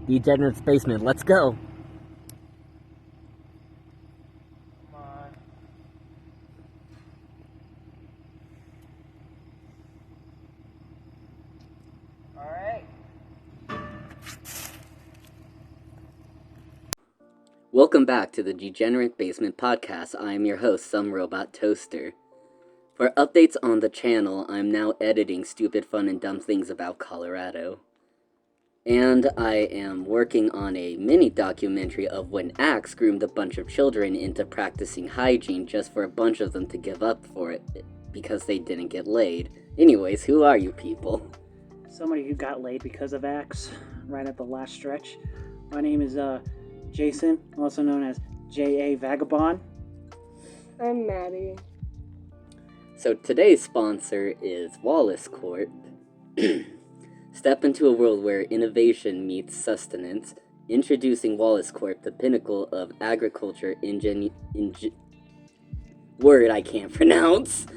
Degenerates basement. Let's go. Come on. Alright. Welcome back to the Degenerate Basement Podcast. I am your host, Somerobottoaster. For updates on the channel, I'm now editing stupid, fun, and dumb things about Colorado. And I am working on a mini documentary of when Axe groomed a bunch of children into practicing hygiene just for a bunch of them to give up for it because they didn't get laid. Anyways, who are you people? Somebody who got laid because of Axe right at the last stretch. My name is Jason, also known as Jayayvagabond. I'm Maddie. So today's sponsor is Wallace Corp. Step into a world where innovation meets sustenance. Introducing Wallace Corp, the pinnacle of agriculture word I can't pronounce.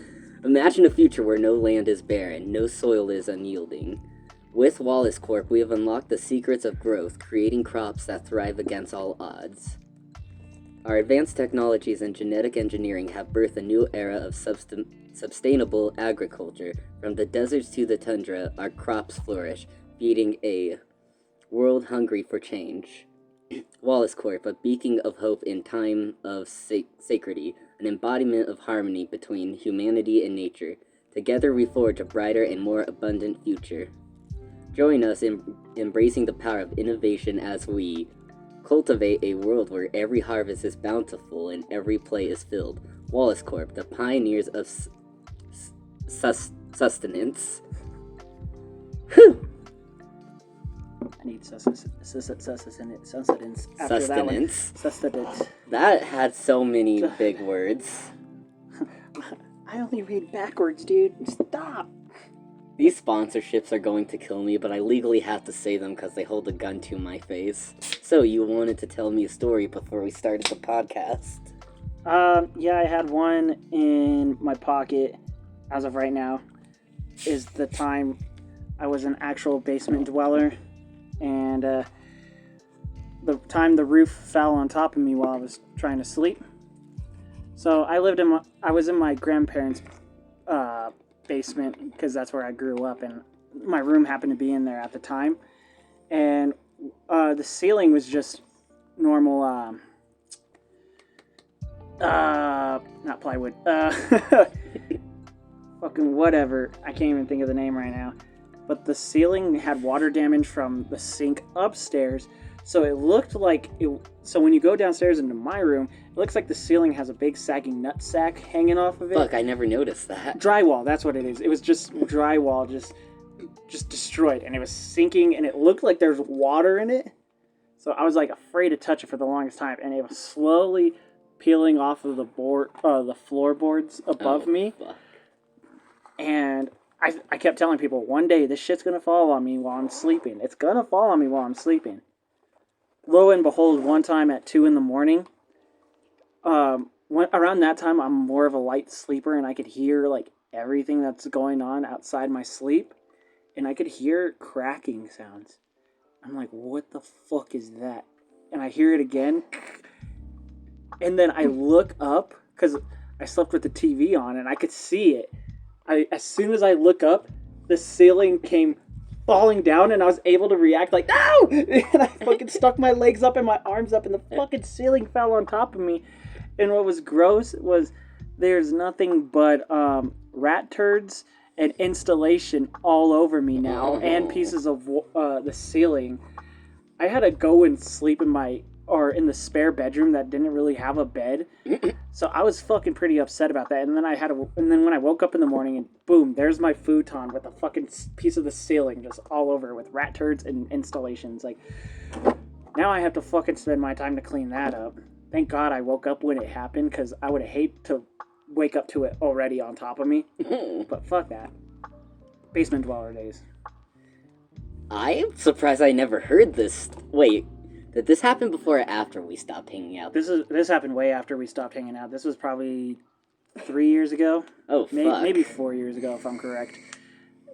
Imagine a future where no land is barren, no soil is unyielding. With Wallace Corp, we have unlocked the secrets of growth, creating crops that thrive against all odds. Our advanced technologies and genetic engineering have birthed a new era of sustainable agriculture. From the deserts to the tundra, our crops flourish, feeding a world hungry for change. Wallace Corp, a beacon of hope in time of sacredity, an embodiment of harmony between humanity and nature. Together we forge a brighter and more abundant future. Join us in embracing the power of innovation as we cultivate a world where every harvest is bountiful and every play is filled. Wallace Corp, the pioneers of sustenance. Whew! I need sustenance after Sustenance. Sustenance. That had so many big words. I only read backwards, dude. Stop. These sponsorships are going to kill me, but I legally have to say them because they hold a gun to my face. So, you wanted to tell me a story before we started the podcast? Yeah, I had one in my pocket as of right now. Is the time I was an actual basement dweller, and the time the roof fell on top of me while I was trying to sleep. So I was in my grandparents' basement because that's where I grew up, and my room happened to be in there at the time, and the ceiling was just normal not plywood, fucking whatever, I can't even think of the name right now, but the ceiling had water damage from the sink upstairs, so it looked like so when you go downstairs into my room, it looks like the ceiling has a big sagging nutsack hanging off of it. Fuck, I never noticed that. Drywall, that's what it is. It was just drywall, just destroyed, and it was sinking, and it looked like there's water in it. So I was like afraid to touch it for the longest time, and it was slowly peeling off of the floorboards above me. Fuck. And I kept telling people, one day this shit's gonna fall on me while I'm sleeping. It's gonna fall on me while I'm sleeping. Lo and behold, one time at 2 a.m, around that time, I'm more of a light sleeper, and I could hear like everything that's going on outside my sleep, and I could hear cracking sounds. I'm like, what the fuck is that? And I hear it again, and then I look up because I slept with the TV on, and I could see it. As soon as I look up, the ceiling came falling down, and I was able to react like, no! And I fucking stuck my legs up and my arms up, and the fucking ceiling fell on top of me. And what was gross was there's nothing but rat turds and installation all over me now, and pieces of the ceiling. I had to go and sleep in the spare bedroom that didn't really have a bed. So I was fucking pretty upset about that. And then when I woke up in the morning, and boom, there's my futon with a fucking piece of the ceiling just all over with rat turds and installations. Like, now I have to fucking spend my time to clean that up. Thank God I woke up when it happened, because I would hate to wake up to it already on top of me. But fuck that. Basement dweller days. I'm surprised I never heard this. Wait, did this happen before or after we stopped hanging out? This happened way after we stopped hanging out. This was probably 3 years ago. Oh, fuck. Maybe 4 years ago, if I'm correct.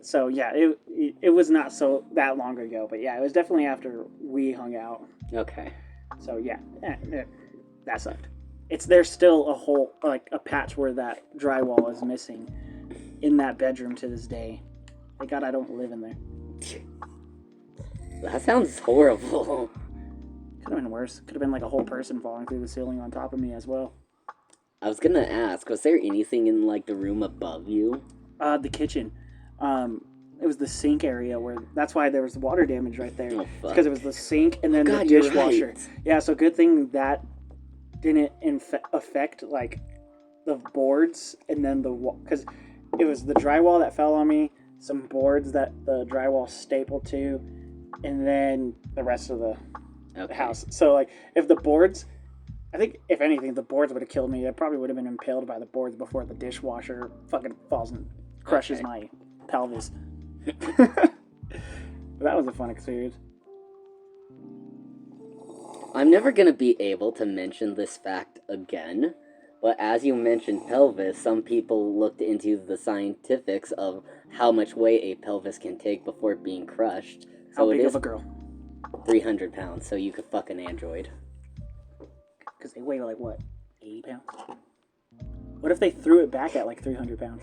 So yeah, it was not so that long ago, but yeah, it was definitely after we hung out. Okay. So yeah, that sucked. There's still a hole, like a patch where that drywall is missing in that bedroom to this day. Thank God I don't live in there. That sounds horrible. Could have been worse. Could have been like a whole person falling through the ceiling on top of me as well. I was gonna ask, was there anything in like the room above you? The kitchen. It was the sink area where that's why there was water damage right there. Oh, fuck. Because it was the sink and then God, the you're dishwasher. right. Yeah, so good thing that didn't affect like the boards and then the wall, because it was the drywall that fell on me, some boards that the drywall stapled to, and then the rest of the house. So like if the boards, I think if anything the boards would have killed me. I probably would have been impaled by the boards before the dishwasher fucking falls and crushes my pelvis. But that was a fun experience. I'm never gonna be able to mention this fact again, but as you mentioned pelvis, some people looked into the scientifics of how much weight a pelvis can take before being crushed. How big of a girl? 300 pounds, so you could fuck an android. Because they weigh like what, 80 pounds? What if they threw it back at like 300 pounds?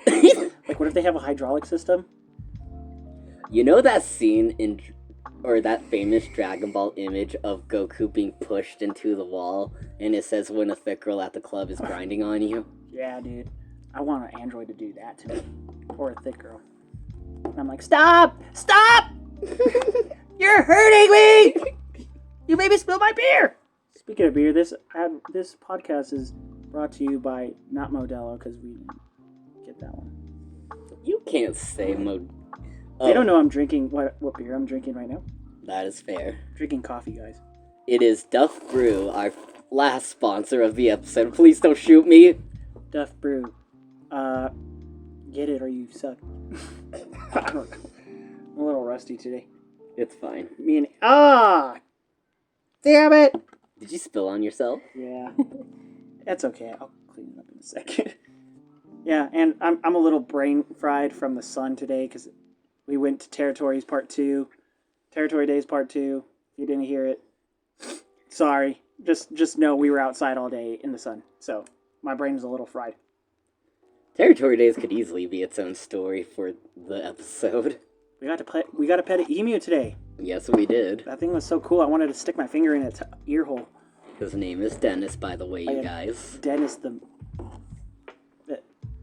Like what if they have a hydraulic system? You know that scene or that famous Dragon Ball image of Goku being pushed into the wall, and it says when a thick girl at the club is grinding on you? Yeah, dude. I want an android to do that to me. Or a thick girl. And I'm like, stop! Stop! You're hurting me! You made me spill my beer! Speaking of beer, this podcast is brought to you by not Modelo, because we didn't get that one. You can't say They don't know I'm drinking what beer I'm drinking right now. That is fair. Drinking coffee, guys. It is Duff Brew, our last sponsor of the episode. Please don't shoot me. Duff Brew. Get it or you suck. I don't know. I'm a little rusty today. It's fine. Damn it! Did you spill on yourself? Yeah. That's okay. I'll clean it up in a second. Yeah, and I'm a little brain fried from the sun today because we went to Territory Days Part 2. If you didn't hear it, sorry. Just know we were outside all day in the sun, so my brain is a little fried. Territory Days could easily be its own story for the episode. We got to pet an emu today. Yes, we did. That thing was so cool. I wanted to stick my finger in its ear hole. His name is Dennis, by the way, you guys. Dennis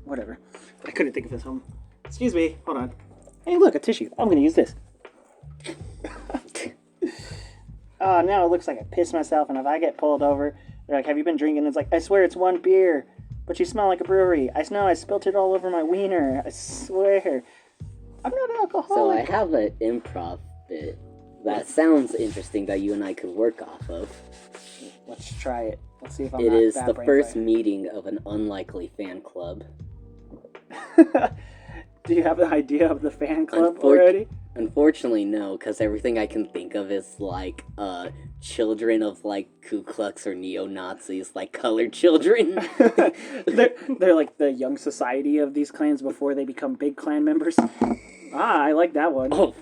whatever. I couldn't think of his home. Excuse me. Hold on. Hey, look, a tissue. I'm going to use this. Oh, now it looks like I pissed myself, and if I get pulled over, they're like, have you been drinking? It's like, I swear it's one beer, but you smell like a brewery. I know I spilt it all over my wiener. I swear. I'm not an alcoholic. So I have an improv bit that sounds interesting that you and I could work off of. Let's try it. Let's see if I'm It not is that the brain first fried. meeting of an unlikely fan club. Do you have an idea of the fan club already? Unfortunately, no, because everything I can think of is like children of like Ku Klux or neo-Nazis, like colored children. they're like the young society of these clans before they become big clan members. I like that one. Oh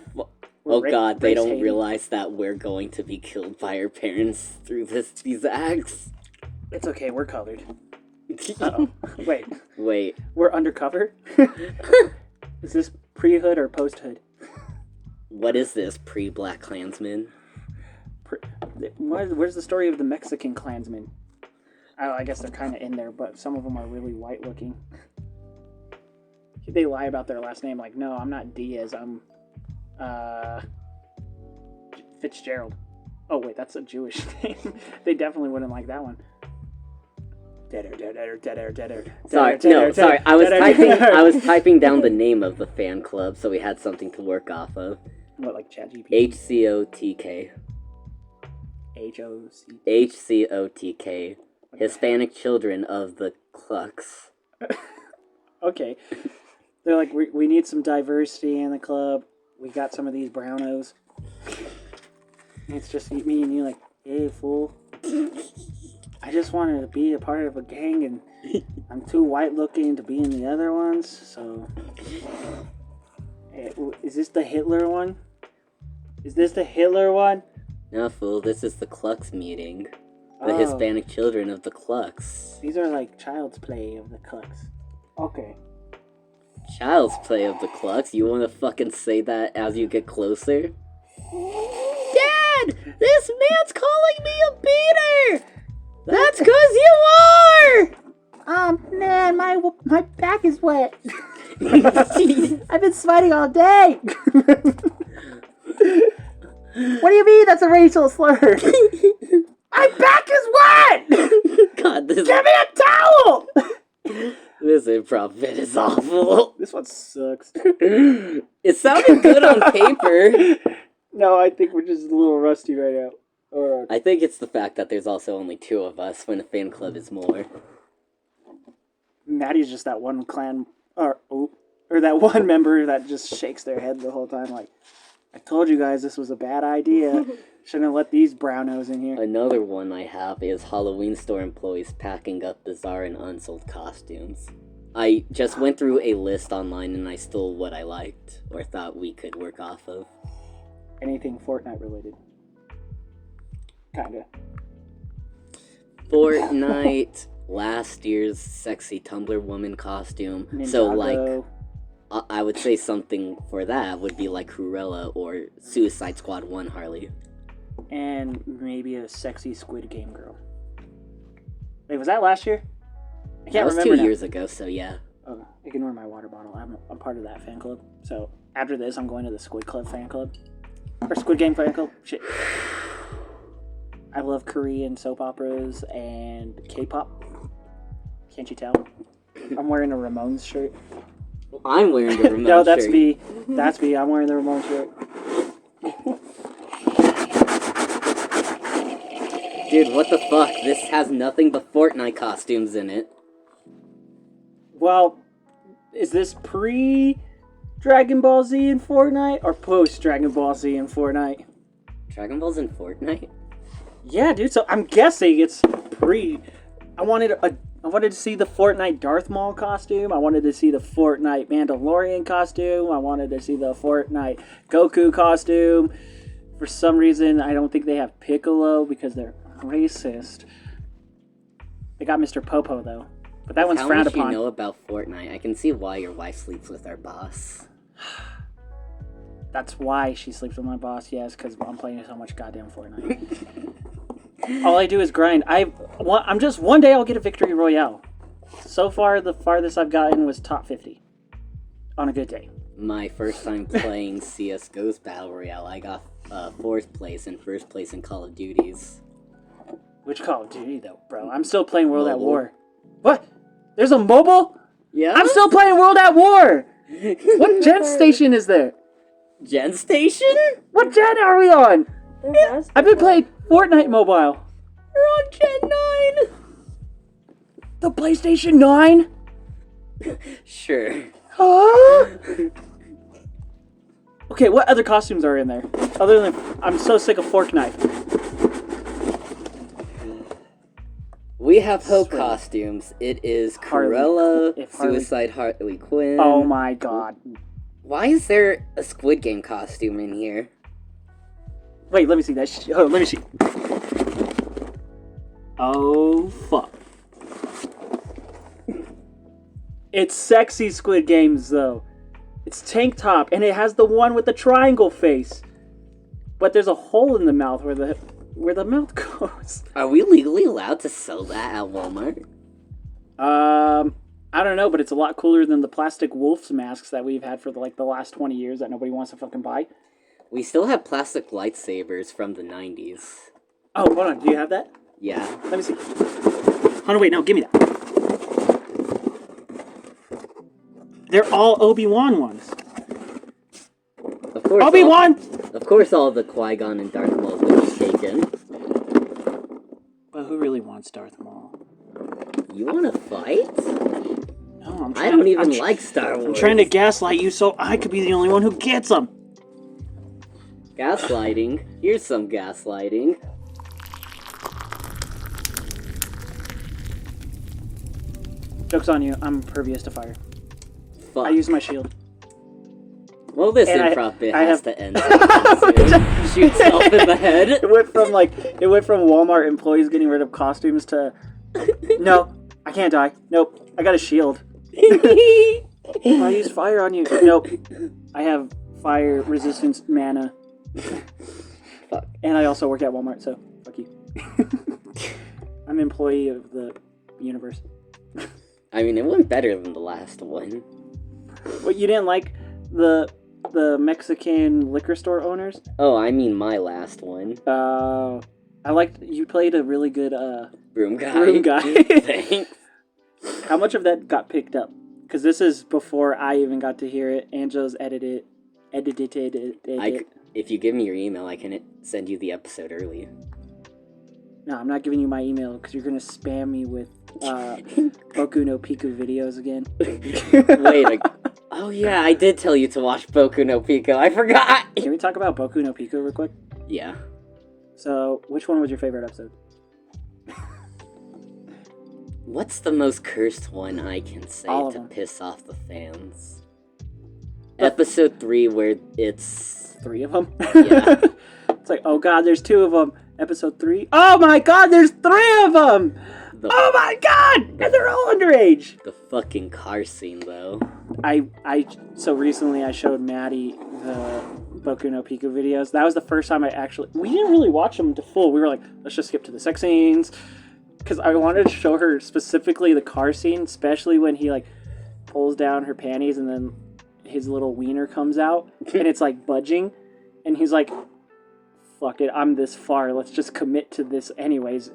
God, they don't race-hating. realize that we're going to be killed by our parents through these acts. It's okay, we're colored. Uh-oh. Wait. We're undercover? Is this pre-hood or post-hood? What is this, pre-Black Klansman? Where's the story of the Mexican Klansmen? I guess they're kind of in there, but some of them are really white-looking. They lie about their last name, like, no, I'm not Diaz, I'm, Fitzgerald. Oh, wait, that's a Jewish name. They definitely wouldn't like that one. Sorry. I was typing down the name of the fan club, so we had something to work off of. What, like ChatGPT? HCOTK. HOC. HCOTK. Hispanic Children of the Klux. Okay. They're like, we need some diversity in the club. We got some of these brownos. And it's just me and you like, hey, fool. I just wanted to be a part of a gang, and I'm too white looking to be in the other ones, so Is this the Hitler one? Is this the Hitler one? No, fool, this is the Klux meeting. The Oh. Hispanic children of the Klux. These are like child's play of the Klux. Okay. Child's play of the Klux? You wanna fucking say that as you get closer? Dad! This man's calling me a beater! That's 'cause you are! Oh man, my back is wet. I've been sweating all day. What do you mean that's a racial slur? My back is wet! God, this Give me a towel! This improv bit is awful. This one sucks. It sounded good on paper. No, I think we're just a little rusty right now. Or I think it's the fact that there's also only 2 of us when a fan club is more. Maddie's just that one clan, or that one member that just shakes their head the whole time like, I told you guys this was a bad idea. Shouldn't have let these brownos in here. Another one I have is Halloween store employees packing up bizarre and unsold costumes. I just went through a list online and I stole what I liked, or thought we could work off of. Anything Fortnite related. Kinda. Fortnite, last year's sexy Tumblr woman costume. So, like, Ninjago. I would say something for that would be like Cruella or Suicide Squad 1 Harley. And maybe a sexy Squid Game girl. Wait, was that last year? I That can't was remember 2 now. years ago, so yeah. Oh, ignore my water bottle. I'm part of that fan club. So after this, I'm going to the Squid Club fan club. Or Squid Game fan club. Shit. I love Korean soap operas and K-pop. Can't you tell? I'm wearing a Ramones shirt. I'm wearing the remote No, that's shirt. me. That's me. I'm wearing the Ramones shirt. Dude, what the fuck? This has nothing but Fortnite costumes in it. Well, is this pre-Dragon Ball Z in Fortnite or post-Dragon Ball Z in Fortnite? Dragon Ball's in Fortnite? Yeah, dude. So I'm guessing it's pre. I wanted to see the Fortnite Darth Maul costume. I wanted to see the Fortnite Mandalorian costume. I wanted to see the Fortnite Goku costume. For some reason, I don't think they have Piccolo because they're racist. They got Mr. Popo though, but that one's How frowned much upon. you know about Fortnite? I can see why your wife sleeps with our boss. That's why she sleeps with my boss. Yes, because I'm playing so much goddamn Fortnite. All I do is grind. I'm just one day I'll get a victory royale. So far, the farthest I've gotten was top 50 on a good day. My first time playing CSGO's Battle Royale, I got 4th place and 1st place in Call of Duty's. Which Call of Duty though, bro? I'm still playing World at Mobile. War. What? There's a mobile? Yeah? I'm still playing World at War. What gen station is there? Gen Station? What gen are we on? There has to I've been be. playing Fortnite Mobile. We're on Gen 9! The PlayStation 9? Sure. Huh? Okay, what other costumes are in there? Other than I'm so sick of Fortnite. We have Hope Sweet. costumes. It is Harley- Cruella, if Harley- Suicide Harley Quinn. Oh my god. Why is there a Squid Game costume in here? Wait, let me see that. Oh, let me see. Oh fuck. It's sexy Squid Games though. It's tank top and it has the one with the triangle face. But there's a hole in the mouth where the mouth goes. Are we legally allowed to sell that at Walmart? I don't know, but it's a lot cooler than the plastic wolf's masks that we've had for the last 20 years that nobody wants to fucking buy. We still have plastic lightsabers from the 90s. Oh, hold on. Do you have that? Yeah. Let me see. Oh, no, wait. No, give me that. They're all Obi-Wan ones. Of course. Obi-Wan! Of course, all the Qui-Gon and Darth Maul's would be taken. But who really wants Darth Maul? You want to fight? No, I don't even like Star Wars. I'm trying to gaslight you so I could be the only one who gets them. Gaslighting. Here's some gaslighting. Joke's on you. I'm impervious to fire. Fuck. I use my shield. Well, this And improv bit I has have- to end. Soon. Shoot yourself in the head. It went from Walmart employees getting rid of costumes to no, I can't die. Nope, I got a shield. I use fire on you. Nope, I have fire resistance mana. Fuck. And I also work at Walmart, so fuck you. I'm an employee of the universe. I mean, it went better than the last one. What, you didn't like the Mexican liquor store owners? Oh, I mean my last one. I liked you played a really good Broom guy. Broom guy. Thanks. How much of that got picked up? Because this is before I even got to hear it. Anjo's edited it. If you give me your email, I can send you the episode early. No, I'm not giving you my email because you're gonna spam me with Boku no Pico videos again. Wait, oh yeah, I did tell you to watch Boku no Pico. I forgot. Can we talk about Boku no Pico real quick? Yeah. So, which one was your favorite episode? What's the most cursed one I can say All of to them. piss off the fans? Episode 3, where it's 3 of them? Yeah. It's like, oh god, there's 2 of them. Episode 3. Oh my god, there's 3 of them! Oh my god! And they're all underage! The fucking car scene, though. So recently I showed Maddie the Boku no Pico videos. That was the first time we didn't really watch them to full. We were like, let's just skip to the sex scenes. Because I wanted to show her specifically the car scene, especially when he, like, pulls down her panties and then his little wiener comes out and it's, like, budging. And he's like, fuck it, I'm this far. Let's just commit to this anyways.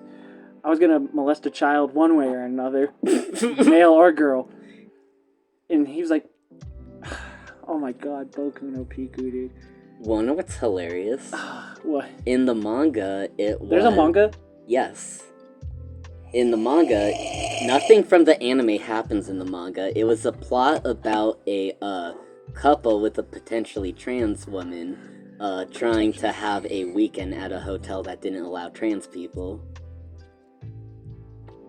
I was going to molest a child one way or another, male or girl. And he was like, oh my god, Boku no Pico, dude. Wanna know what's hilarious? What? In the manga, it was... There's a manga? Yes. In the manga, nothing from the anime happens in the manga. It was a plot about a couple with a potentially trans woman trying to have a weekend at a hotel that didn't allow trans people.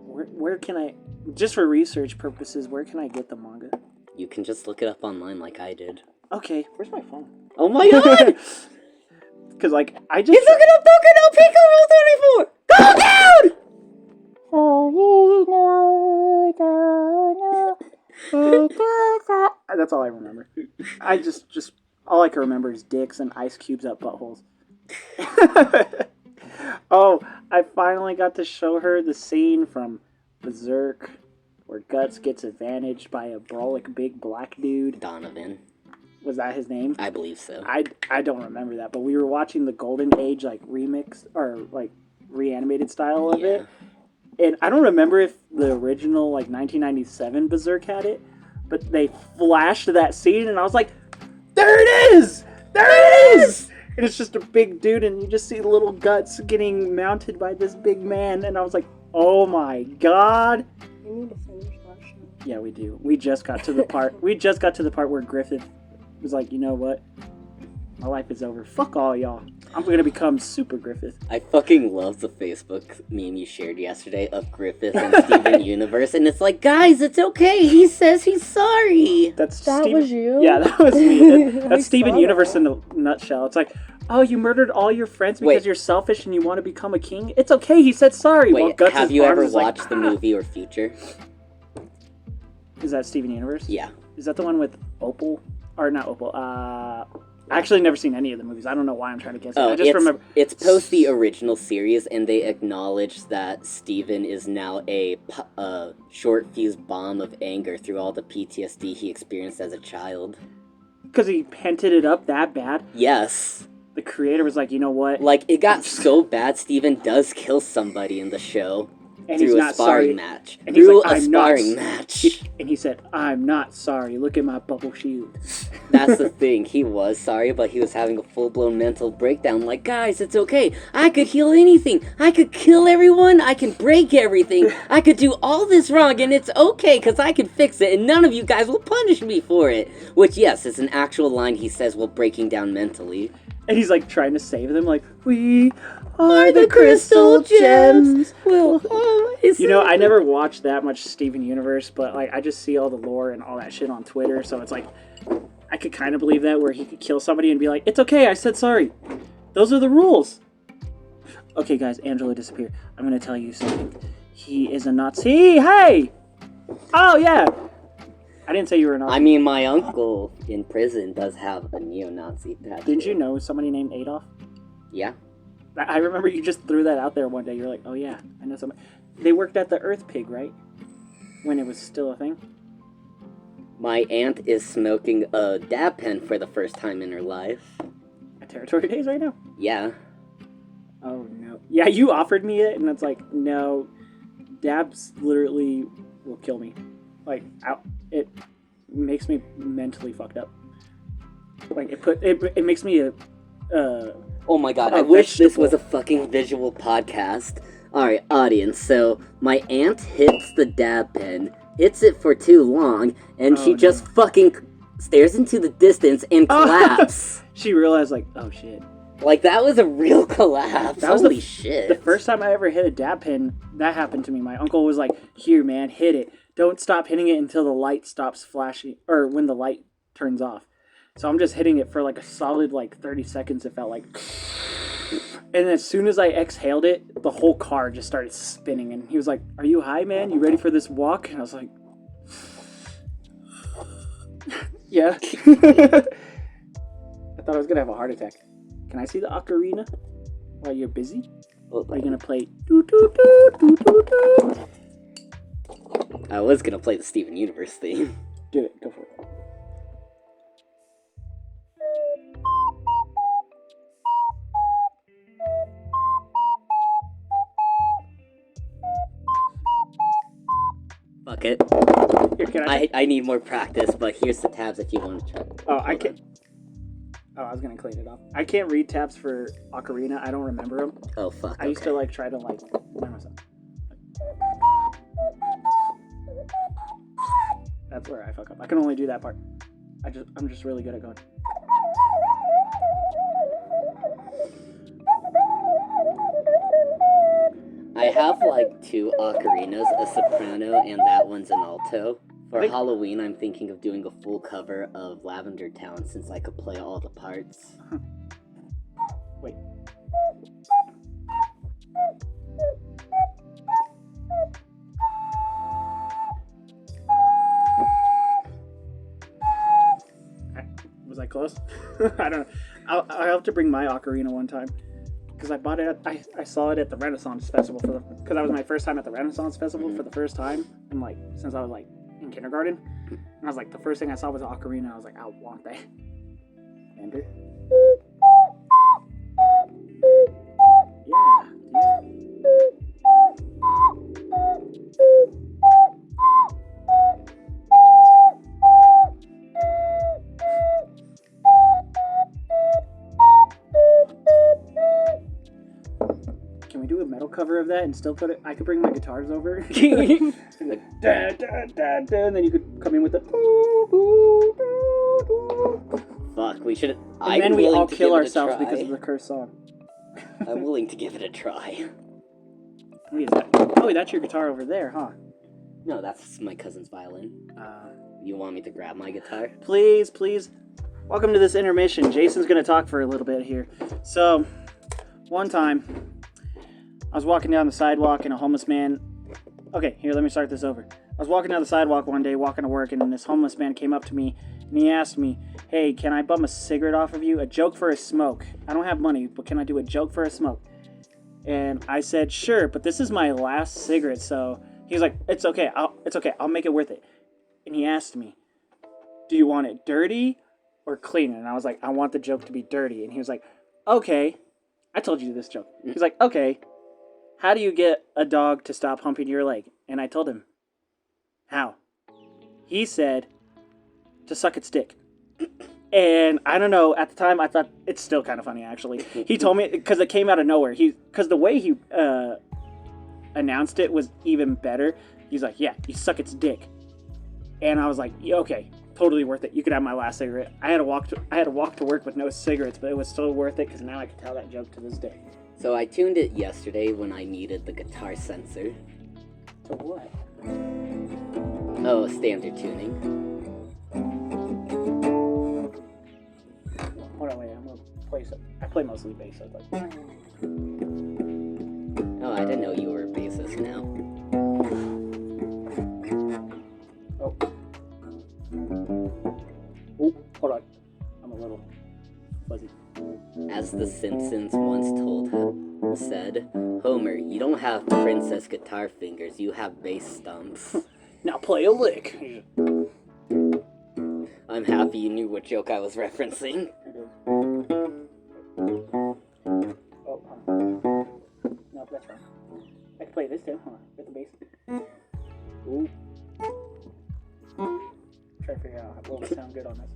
Where can I, just for research purposes, where can I get the manga? You can just look it up online like I did. Okay, where's my phone? Oh my god! Because, like, I just... He's looking up Boku no Pico Rule 34! Go down! That's all I remember. I just all I can remember is dicks and ice cubes up buttholes. Oh, I finally got to show her the scene from Berserk where Guts gets advantaged by a brolic big black dude. Donovan. Was that his name? I believe so. I don't remember that, but we were watching the Golden Age, like, remix or like reanimated style of it. And I don't remember if the original, like, 1997 Berserk had it, but they flashed that scene, and I was like, there it is! There it is! And it's just a big dude, and you just see little Guts getting mounted by this big man, and I was like, oh my god! We need to finish that show. Yeah, we do. We just got to the part where Griffith was like, you know what? My life is over. Fuck all y'all. I'm gonna become Super Griffith. I fucking love the Facebook meme you shared yesterday of Griffith and Steven Universe, and it's like, guys, it's okay. He says he's sorry. That was you? Yeah, that was me. That's I Steven saw Universe that. in a nutshell. It's like, oh, you murdered all your friends because Wait. you're selfish and you want to become a king? It's okay. He said sorry. Wait, Well, Guts' have you arms ever is like, watched the movie or Future? Is that Steven Universe? Yeah. Is that the one with Opal? Or not Opal? I actually never seen any of the movies. I don't know why I'm trying to guess it. Oh, I just remember. it's post the original series, and they acknowledge that Steven is now a short fuse bomb of anger through all the PTSD he experienced as a child. Because he pented it up that bad. Yes. The creator was like, you know what? Like, it got so bad, Steven does kill somebody in the show. And he's through a not sparring sorry. match. And he's Through like, a I'm not. sparring match. And he said, I'm not sorry. Look at my bubble shield. That's the thing. He was sorry, but he was having a full-blown mental breakdown. Like, guys, it's okay. I could heal anything. I could kill everyone. I can break everything. I could do all this wrong, and it's okay, because I can fix it, and none of you guys will punish me for it. Which, yes, is an actual line he says while breaking down mentally. And he's like trying to save them, like, we are the crystal gems. Will always You know, I never watched that much Steven Universe, but like I just see all the lore and all that shit on Twitter, so it's like I could kind of believe that, where he could kill somebody and be like, "It's okay, I said sorry. Those are the rules." Okay, guys, Angelo disappeared. I'm gonna tell you something. He is a Nazi. Hey! Oh, yeah! I didn't say you were a Nazi. I mean, my uncle in prison does have a neo-Nazi tattoo. Didn't you know somebody named Adolf? Yeah. I remember you just threw that out there one day. You're like, oh, yeah, I know somebody. They worked at the Earth Pig, right? When it was still a thing? My aunt is smoking a dab pen for the first time in her life. At Territory Days right now? Yeah. Oh, no. Yeah, you offered me it, and it's like, no, dabs literally will kill me. Like, it makes me mentally fucked up. Like, it makes me a... Oh my god, I wish this was a fucking visual podcast. Alright, audience, so my aunt hits the dab pen, hits it for too long, and she just fucking stares into the distance and collapses. She realized, like, oh shit. Like, that was a real collapse. Holy shit. The first time I ever hit a dab pen, that happened to me. My uncle was like, here, man, hit it. Don't stop hitting it until the light stops flashing, or when the light turns off. So I'm just hitting it for like a solid, like, 30 seconds, it felt like. And as soon as I exhaled it, the whole car just started spinning. And he was like, are you high, man? You ready for this walk? And I was like, yeah. I thought I was going to have a heart attack. Can I see the ocarina while you're busy? Are you going to play doo doo doo doo doo doo? I was going to play the Steven Universe theme. Do it. Go for it. Fuck it. Here, I need more practice, but here's the tabs if you want to try. Oh, I can't. Oh, I was gonna clean it up. I can't read tabs for Ocarina. I don't remember them. Oh fuck. I used to like try to like learn myself. That's where I fuck up. I can only do that part. I'm just really good at going. I have like 2 ocarinas, a soprano, and that one's an alto. For Halloween, I'm thinking of doing a full cover of Lavender Town since I could play all the parts. Wait. Was I close? I don't know. I'll have to bring my ocarina one time. Because I bought it, I saw it at the Renaissance Festival because that was my first time at the Renaissance Festival for the first time, and like since I was like in kindergarten, and I was like the first thing I saw was an ocarina. I was like, I want that. Andrew. Yeah. Can we do a metal cover of that and still put it? I could bring my guitars over. And like, da, da, da, da, and then you could come in with the. Fuck, we should. And then we all kill ourselves because of the cursed song. I'm willing to give it a try. Wait, is that? Oh, that's your guitar over there, huh? No, that's my cousin's violin. You want me to grab my guitar? Please, please. Welcome to this intermission. Jason's gonna talk for a little bit here. So, one time, I was walking down the sidewalk and a homeless man... Okay, here, let me start this over. I was walking down the sidewalk one day, walking to work, and this homeless man came up to me, and he asked me, hey, can I bum a cigarette off of you? A joke for a smoke. I don't have money, but can I do a joke for a smoke? And I said, sure, but this is my last cigarette, so... He was like, it's okay, I'll make it worth it. And he asked me, do you want it dirty or clean? And I was like, I want the joke to be dirty. And he was like, okay. I told you this joke. He's like, okay. How do you get a dog to stop humping your leg? And I told him, how? He said, to suck its dick. And I don't know, at the time I thought, it's still kind of funny actually. He told me, because it came out of nowhere. Because the way he announced it was even better. He's like, yeah, you suck its dick. And I was like, yeah, okay, totally worth it. You could have my last cigarette. I had to walk to work with no cigarettes, but it was still worth it because now I can tell that joke to this day. So I tuned it yesterday when I needed the guitar sensor. To what? Oh, standard tuning. play mostly bass. So like. Oh, I didn't know you were a bassist now. Oh. Oh, hold on. I'm a little fuzzy. As the Simpsons once said, Homer, you don't have princess guitar fingers, you have bass stumps. Now play a lick. I'm happy you knew what joke I was referencing. Oh, no, that's fine. I can play this too. Hold on, get the bass. Ooh. Try to figure out what would sound good on this.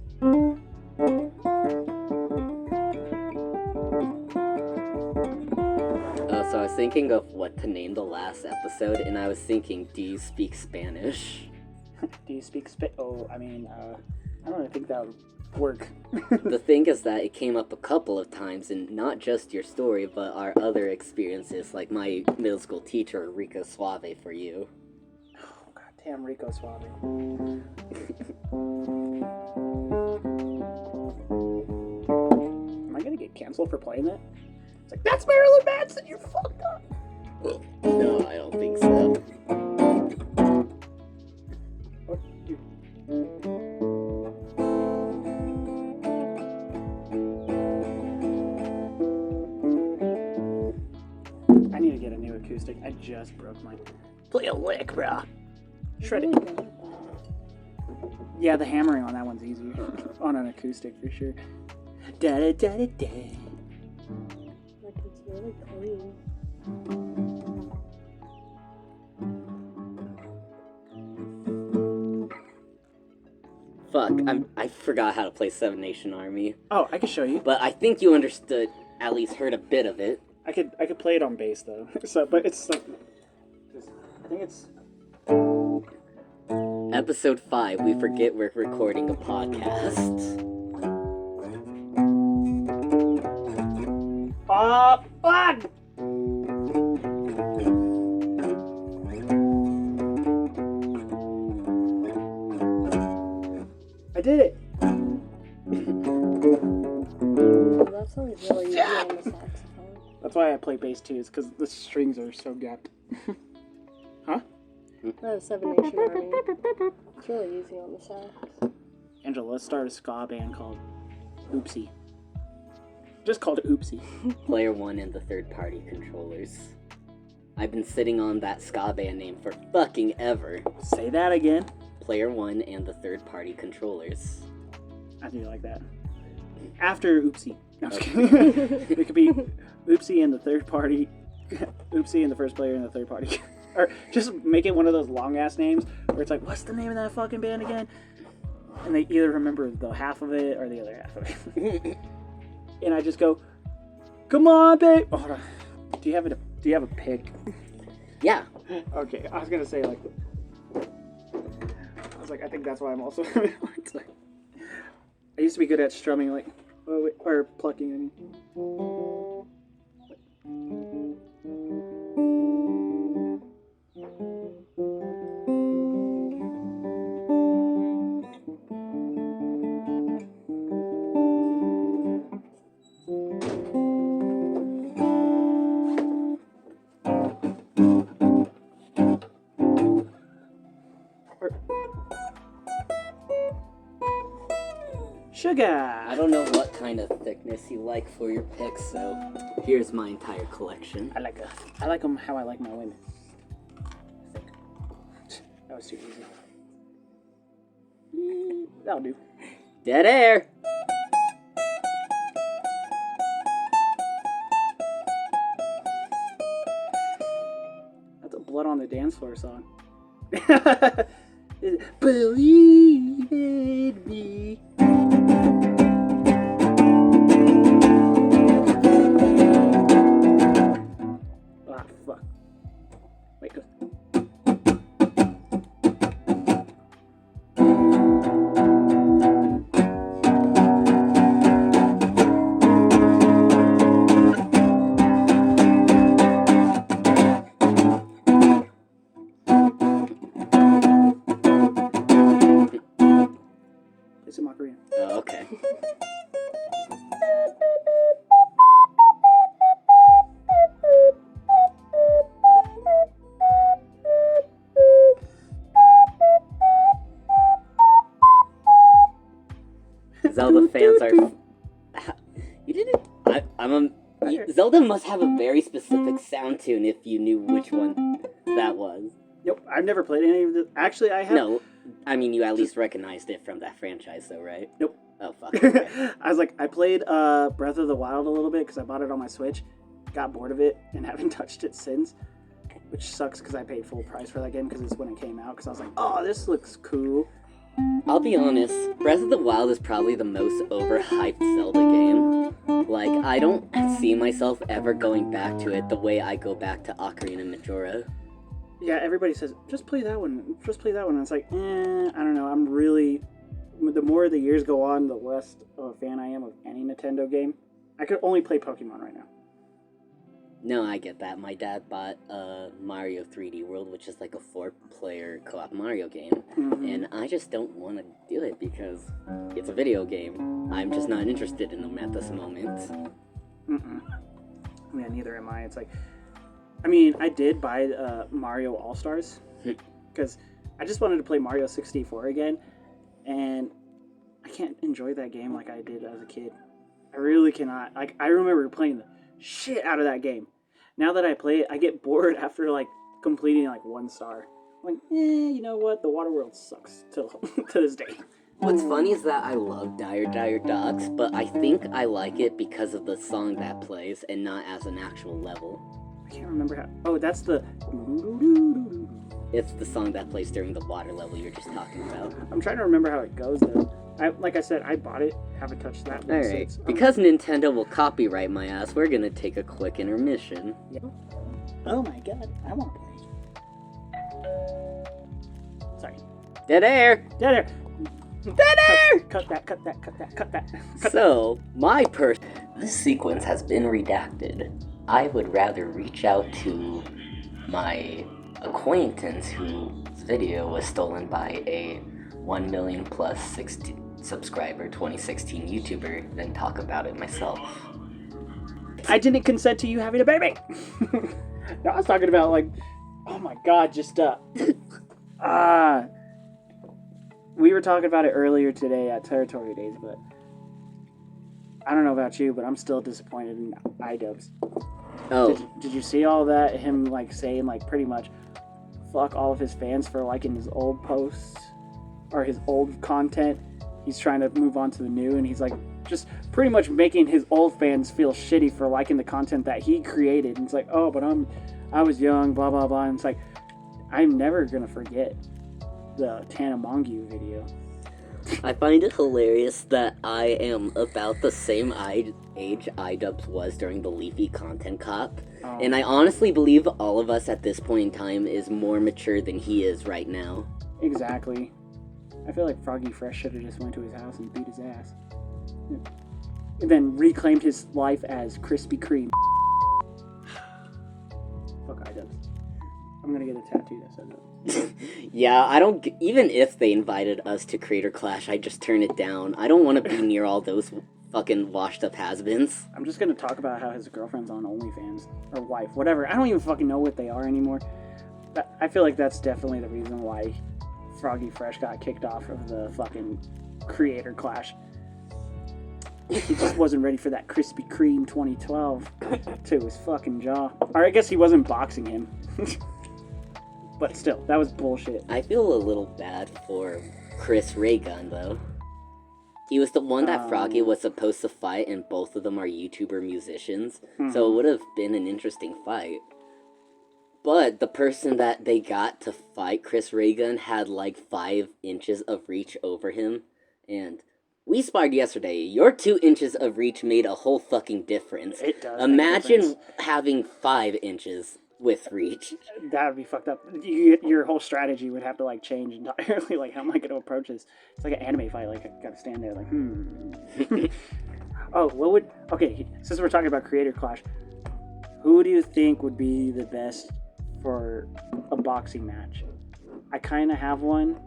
So I was thinking of what to name the last episode, and I was thinking, do you speak Spanish? Do you speak Oh, I mean, I don't think that would work. The thing is that it came up a couple of times, and not just your story, but our other experiences, like my middle school teacher, Rico Suave, for you. Oh, goddamn Rico Suave. Am I gonna get canceled for playing that? It's like, that's Marilyn Manson, you're fucked up. No, I don't think so. I need to get a new acoustic. I just broke mine. Play a lick, bro. Shred it. Yeah, the hammering on that one's easier. On an acoustic, for sure. Da da da da da. Like, it's really clean. Fuck, I forgot how to play Seven Nation Army. Oh, I can show you. But I think you understood, at least heard a bit of it. I could play it on bass though. So, but it's like, I think it's Episode 5, we forget we're recording a podcast. fuck! I did it. Oh, that sounds really easy on the saxophone. That's why I play bass too. It's because the strings are so gapped. Huh? No, Seven Nation Army. It's really easy on the sax. Angela, let's start a ska band called Oopsie. Just called it Oopsie. Player 1 and the third-party controllers. I've been sitting on that ska band name for fucking ever. Say that again. Player 1 and the third-party controllers. I do like that. After Oopsie. No, I'm just kidding. It could be Oopsie and the third party. Oopsie and the first player and the third party. Or just make it one of those long ass names where it's like, what's the name of that fucking band again? And they either remember the half of it or the other half of it. And I just go, come on, babe. Oh, hold on. Do you have a pick? Yeah. Okay, I was gonna say like. I was like, I think that's why I'm also. It's like, I used to be good at strumming, like, or plucking. I mean. Sugar. I don't know what kind of thickness you like for your picks, so here's my entire collection. I like them how I like my women. I think that was too easy. That'll do. Dead air! That's a Blood on the Dance Floor song. Believe in me. Ah, fuck. Wait, go. It's in my Korean. Oh, okay. our... You didn't... Zelda must have a very specific sound tune if you knew which one that was. Nope, I've never played any of the... Actually, I have... No, I mean, you at least recognized it from that franchise, though, right? Nope. Oh, fuck. Okay. I was like, I played Breath of the Wild a little bit because I bought it on my Switch, got bored of it, and haven't touched it since. Which sucks because I paid full price for that game because it's when it came out. Because I was like, oh, this looks cool. I'll be honest, Breath of the Wild is probably the most overhyped Zelda game. Like, I don't see myself ever going back to it the way I go back to Ocarina of Majora. Yeah, everybody says, just play that one. Just play that one. And it's like, I don't know. I'm really... The more the years go on, the less of a fan I am of any Nintendo game. I could only play Pokemon right now. No, I get that. My dad bought Mario 3D World, which is like a 4-player co-op Mario game. Mm-hmm. And I just don't want to do it because it's a video game. I'm just not interested in them at this moment. Mm-mm. Yeah, neither am I. It's like... I mean, I did buy Mario All-Stars because I just wanted to play Mario 64 again, and I can't enjoy that game like I did as a kid. I really cannot. Like, I remember playing the shit out of that game. Now that I play it, I get bored after, like, completing, like, 1 star. I'm like, you know what? The water world sucks to this day. What's funny is that I love Dire Dire Docks, but I think I like it because of the song that plays and not as an actual level. I can't remember how... Oh, that's the... It's the song that plays during the water level you're just talking about. I'm trying to remember how it goes, though. Like I said, I bought it. Haven't touched that one Alright, since. because Nintendo will copyright my ass, we're gonna take a quick intermission. Yep. Oh my god, I want to play. Sorry. Dead air! Dead air! Dead air! Cut that. So, this sequence has been redacted. I would rather reach out to my acquaintance whose video was stolen by a 1 million plus 60 subscriber 2016 YouTuber than talk about it myself. I didn't consent to you having a baby! No, I was talking about, like, oh my god, just, we were talking about it earlier today at Territory Days, but I don't know about you, but I'm still disappointed in iDubbbz. Oh. Did you see all that? Him, like, saying, like, pretty much fuck all of his fans for liking his old posts or his old content. He's trying to move on to the new, and he's, like, just pretty much making his old fans feel shitty for liking the content that he created. And it's like, oh, but I was young, blah, blah, blah. And it's like, I'm never going to forget the Tana Mongeau video. I find it hilarious that I am about the same age iDubbbz was during the Leafy Content Cop. Oh. And I honestly believe all of us at this point in time is more mature than he is right now. Exactly. I feel like Froggy Fresh should have just went to his house and beat his ass. And then reclaimed his life as Krispy Kreme. Fuck iDubbbz. I'm gonna get a tattoo that says that. Yeah, even if they invited us to Creator Clash, I'd just turn it down. I don't want to be near all those fucking washed up has-beens. I'm just gonna talk about how his girlfriend's on OnlyFans. Or wife, whatever. I don't even fucking know what they are anymore. But I feel like that's definitely the reason why Froggy Fresh got kicked off of the fucking Creator Clash. He just wasn't ready for that Krispy Kreme 2012 to his fucking jaw. Or I guess he wasn't boxing him. But still, that was bullshit. I feel a little bad for Chris Raygun, though. He was the one that Froggy was supposed to fight, and both of them are YouTuber musicians, so it would have been an interesting fight. But the person that they got to fight Chris Raygun had like 5 inches of reach over him, and we sparred yesterday. Your 2 inches of reach made a whole fucking difference. It does. Imagine having 5 inches with reach. That would be fucked up. Your whole strategy would have to like change entirely. Like, how am I going to approach this? It's like an anime fight. Like, I gotta stand there like, Oh, okay, since we're talking about Creator Clash, who do you think would be the best for a boxing match? I kind of have one.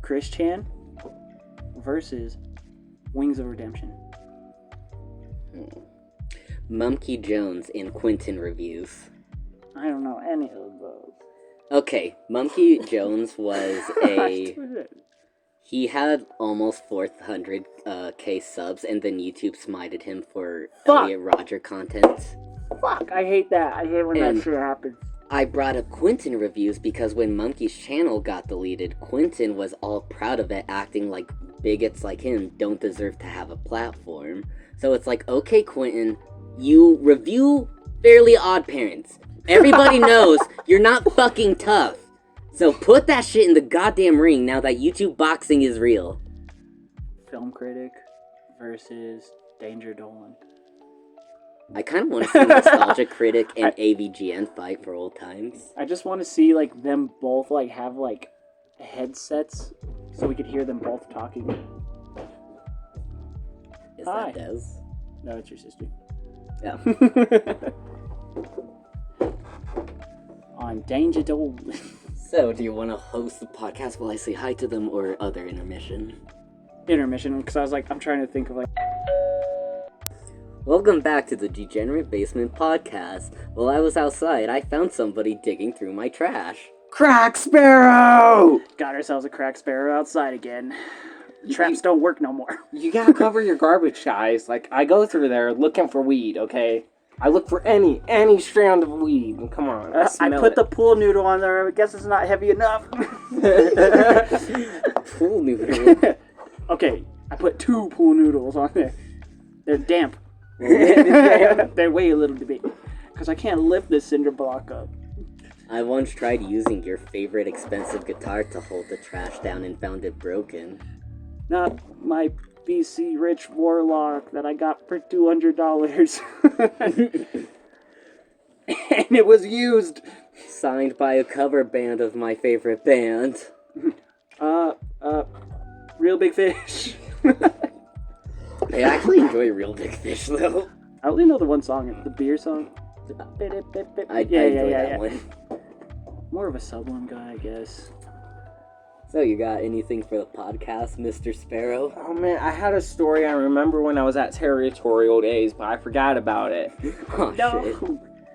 Chris Chan versus Wings of Redemption. Mumkey Jones and Quentin reviews. I don't know any of those. Okay, Mumkey Jones was a He had almost 400k subs, and then YouTube smited him for Fuck. Elliot Roger content. Fuck, I hate that. I hate when And- that shit happens. I brought up Quentin reviews because when Monkey's channel got deleted, Quentin was all proud of it, acting like bigots like him don't deserve to have a platform. So it's like, okay, Quentin, you review Fairly Odd Parents. Everybody knows you're not fucking tough. So put that shit in the goddamn ring now that YouTube boxing is real. Film critic versus Danger Dolan. I kind of want to see Nostalgia Critic and AVGN fight for old times. I just want to see like them both like have like headsets so we could hear them both talking. Is Hi. that Des? No, it's your sister. Yeah. On Danger Dolan. So, do you want to host the podcast while I say hi to them or other intermission? Intermission, because I was like, I'm trying to think of like. Welcome back to the Degenerate Basement Podcast. While I was outside, I found somebody digging through my trash. Crack Sparrow! Got ourselves a crack sparrow outside again. Traps don't work no more. You gotta cover your garbage, guys. Like, I go through there looking for weed, okay? I look for any strand of weed. Come on, I I smell put it. the pool noodle on there. I guess it's not heavy enough. Pool noodle. Okay, I put 2 pool noodles on there. They're damp. They weigh a little bit. Because I can't lift this cinder block up. I once tried using your favorite expensive guitar to hold the trash down and found it broken. Not my BC Rich Warlock that I got for $200. And it was used. Signed by a cover band of my favorite band. Real Big Fish. I actually enjoy Real Big Fish, though. I only know the one song, the beer song. I enjoy that one. More of a Sublime guy, I guess. So, you got anything for the podcast, Mr. Sparrow? Oh man, I had a story I remember when I was at Territorial Days, but I forgot about it. Oh, shit.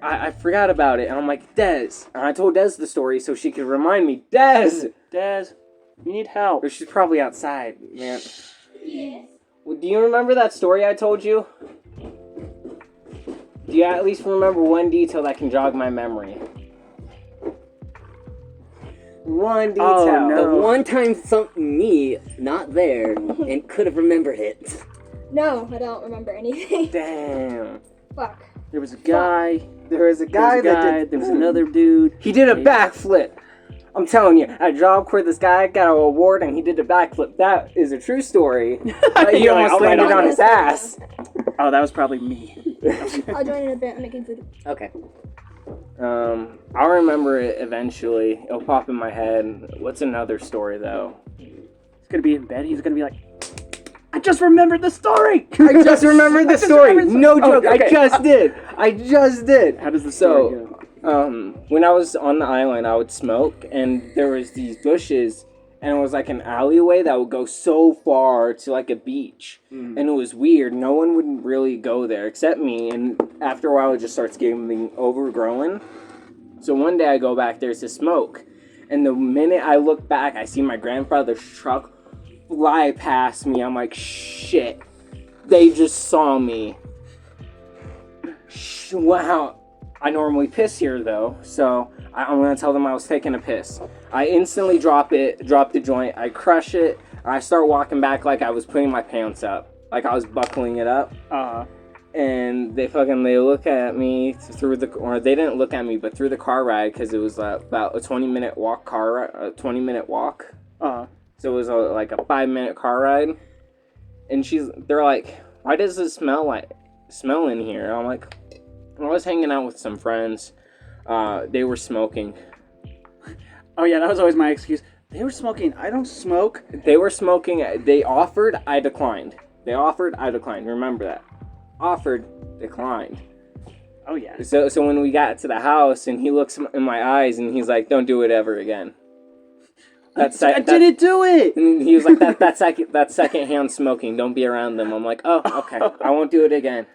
I forgot about it, and I'm like, Des. And I told Des the story so she could remind me. Des! Des, you need help. Or she's probably outside, man. Well, do you remember that story I told you? Do you at least remember one detail that can jog my memory? One detail. Oh, no. The one time me, not there, and could have remembered it. No, I don't remember anything. Damn. Fuck. There was a guy. There was a guy that did... There was another dude. He did a backflip. I'm telling you, at Job Corps, this guy got an award and he did a backflip. That is a true story. He You're like, almost oh my landed God. on his ass. Oh, that was probably me. I'll join in a bit. I'm making food. Okay. I'll remember it eventually. It'll pop in my head. What's another story, though? He's gonna be in bed. He's gonna be like, I just remembered the story. I just remembered the story. No joke. okay. I just did. How does the story go? When I was on the island, I would smoke, and there was these bushes, and it was like an alleyway that would go so far to like a beach, and it was weird. No one would really go there except me, and after a while, it just starts getting overgrown. So one day, I go back there to smoke, and the minute I look back, I see my grandfather's truck fly past me. I'm like, shit, they just saw me. Wow. I normally piss here though, so I'm gonna tell them I was taking a piss. I instantly drop the joint, I crush it, and I start walking back like I was putting my pants up, like I was buckling it up. And they look at me through the, or they didn't look at me, but through the car ride, because it was about a 20-minute walk So it was like a 5-minute car ride, and they're like, why does it smell in here? I'm like, I was hanging out with some friends. They were smoking. Oh yeah, that was always my excuse. They were smoking. I don't smoke. They were smoking. They offered. I declined. They offered. I declined. Remember that. Offered. Declined. Oh yeah. So when we got to the house and he looks in my eyes and he's like, "Don't do it ever again." I didn't do it. And he was like, "That's secondhand smoking. Don't be around them." I'm like, "Oh, okay. I won't do it again."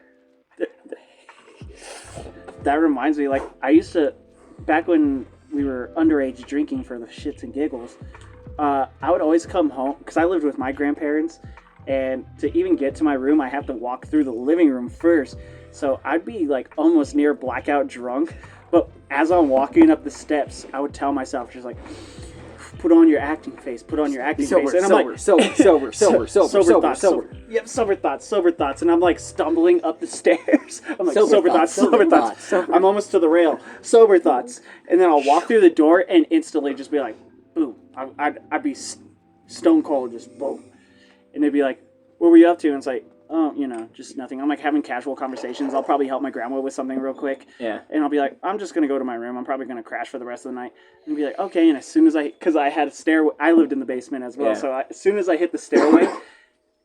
That reminds me, like, I used to, back when we were underage drinking for the shits and giggles, I would always come home because I lived with my grandparents, and to even get to my room, I have to walk through the living room first. So I'd be like almost near blackout drunk, but as I'm walking up the steps, I would tell myself, just like, put on your acting face, put on your acting face. And I'm like, sober thoughts. Yep, sober thoughts. And I'm like stumbling up the stairs. I'm like, sober thoughts. I'm almost to the rail. Sober thoughts. And then I'll walk through the door and instantly just be like, boom. I'd be stone cold, just boom. And they'd be like, what were you up to? And it's like, oh, just nothing. I'm like having casual conversations. I'll probably help my grandma with something real quick. Yeah. And I'll be like, I'm just going to go to my room. I'm probably going to crash for the rest of the night. And be like, okay. And as soon as because I had a stairway, I lived in the basement as well. Yeah. So as soon as I hit the stairway,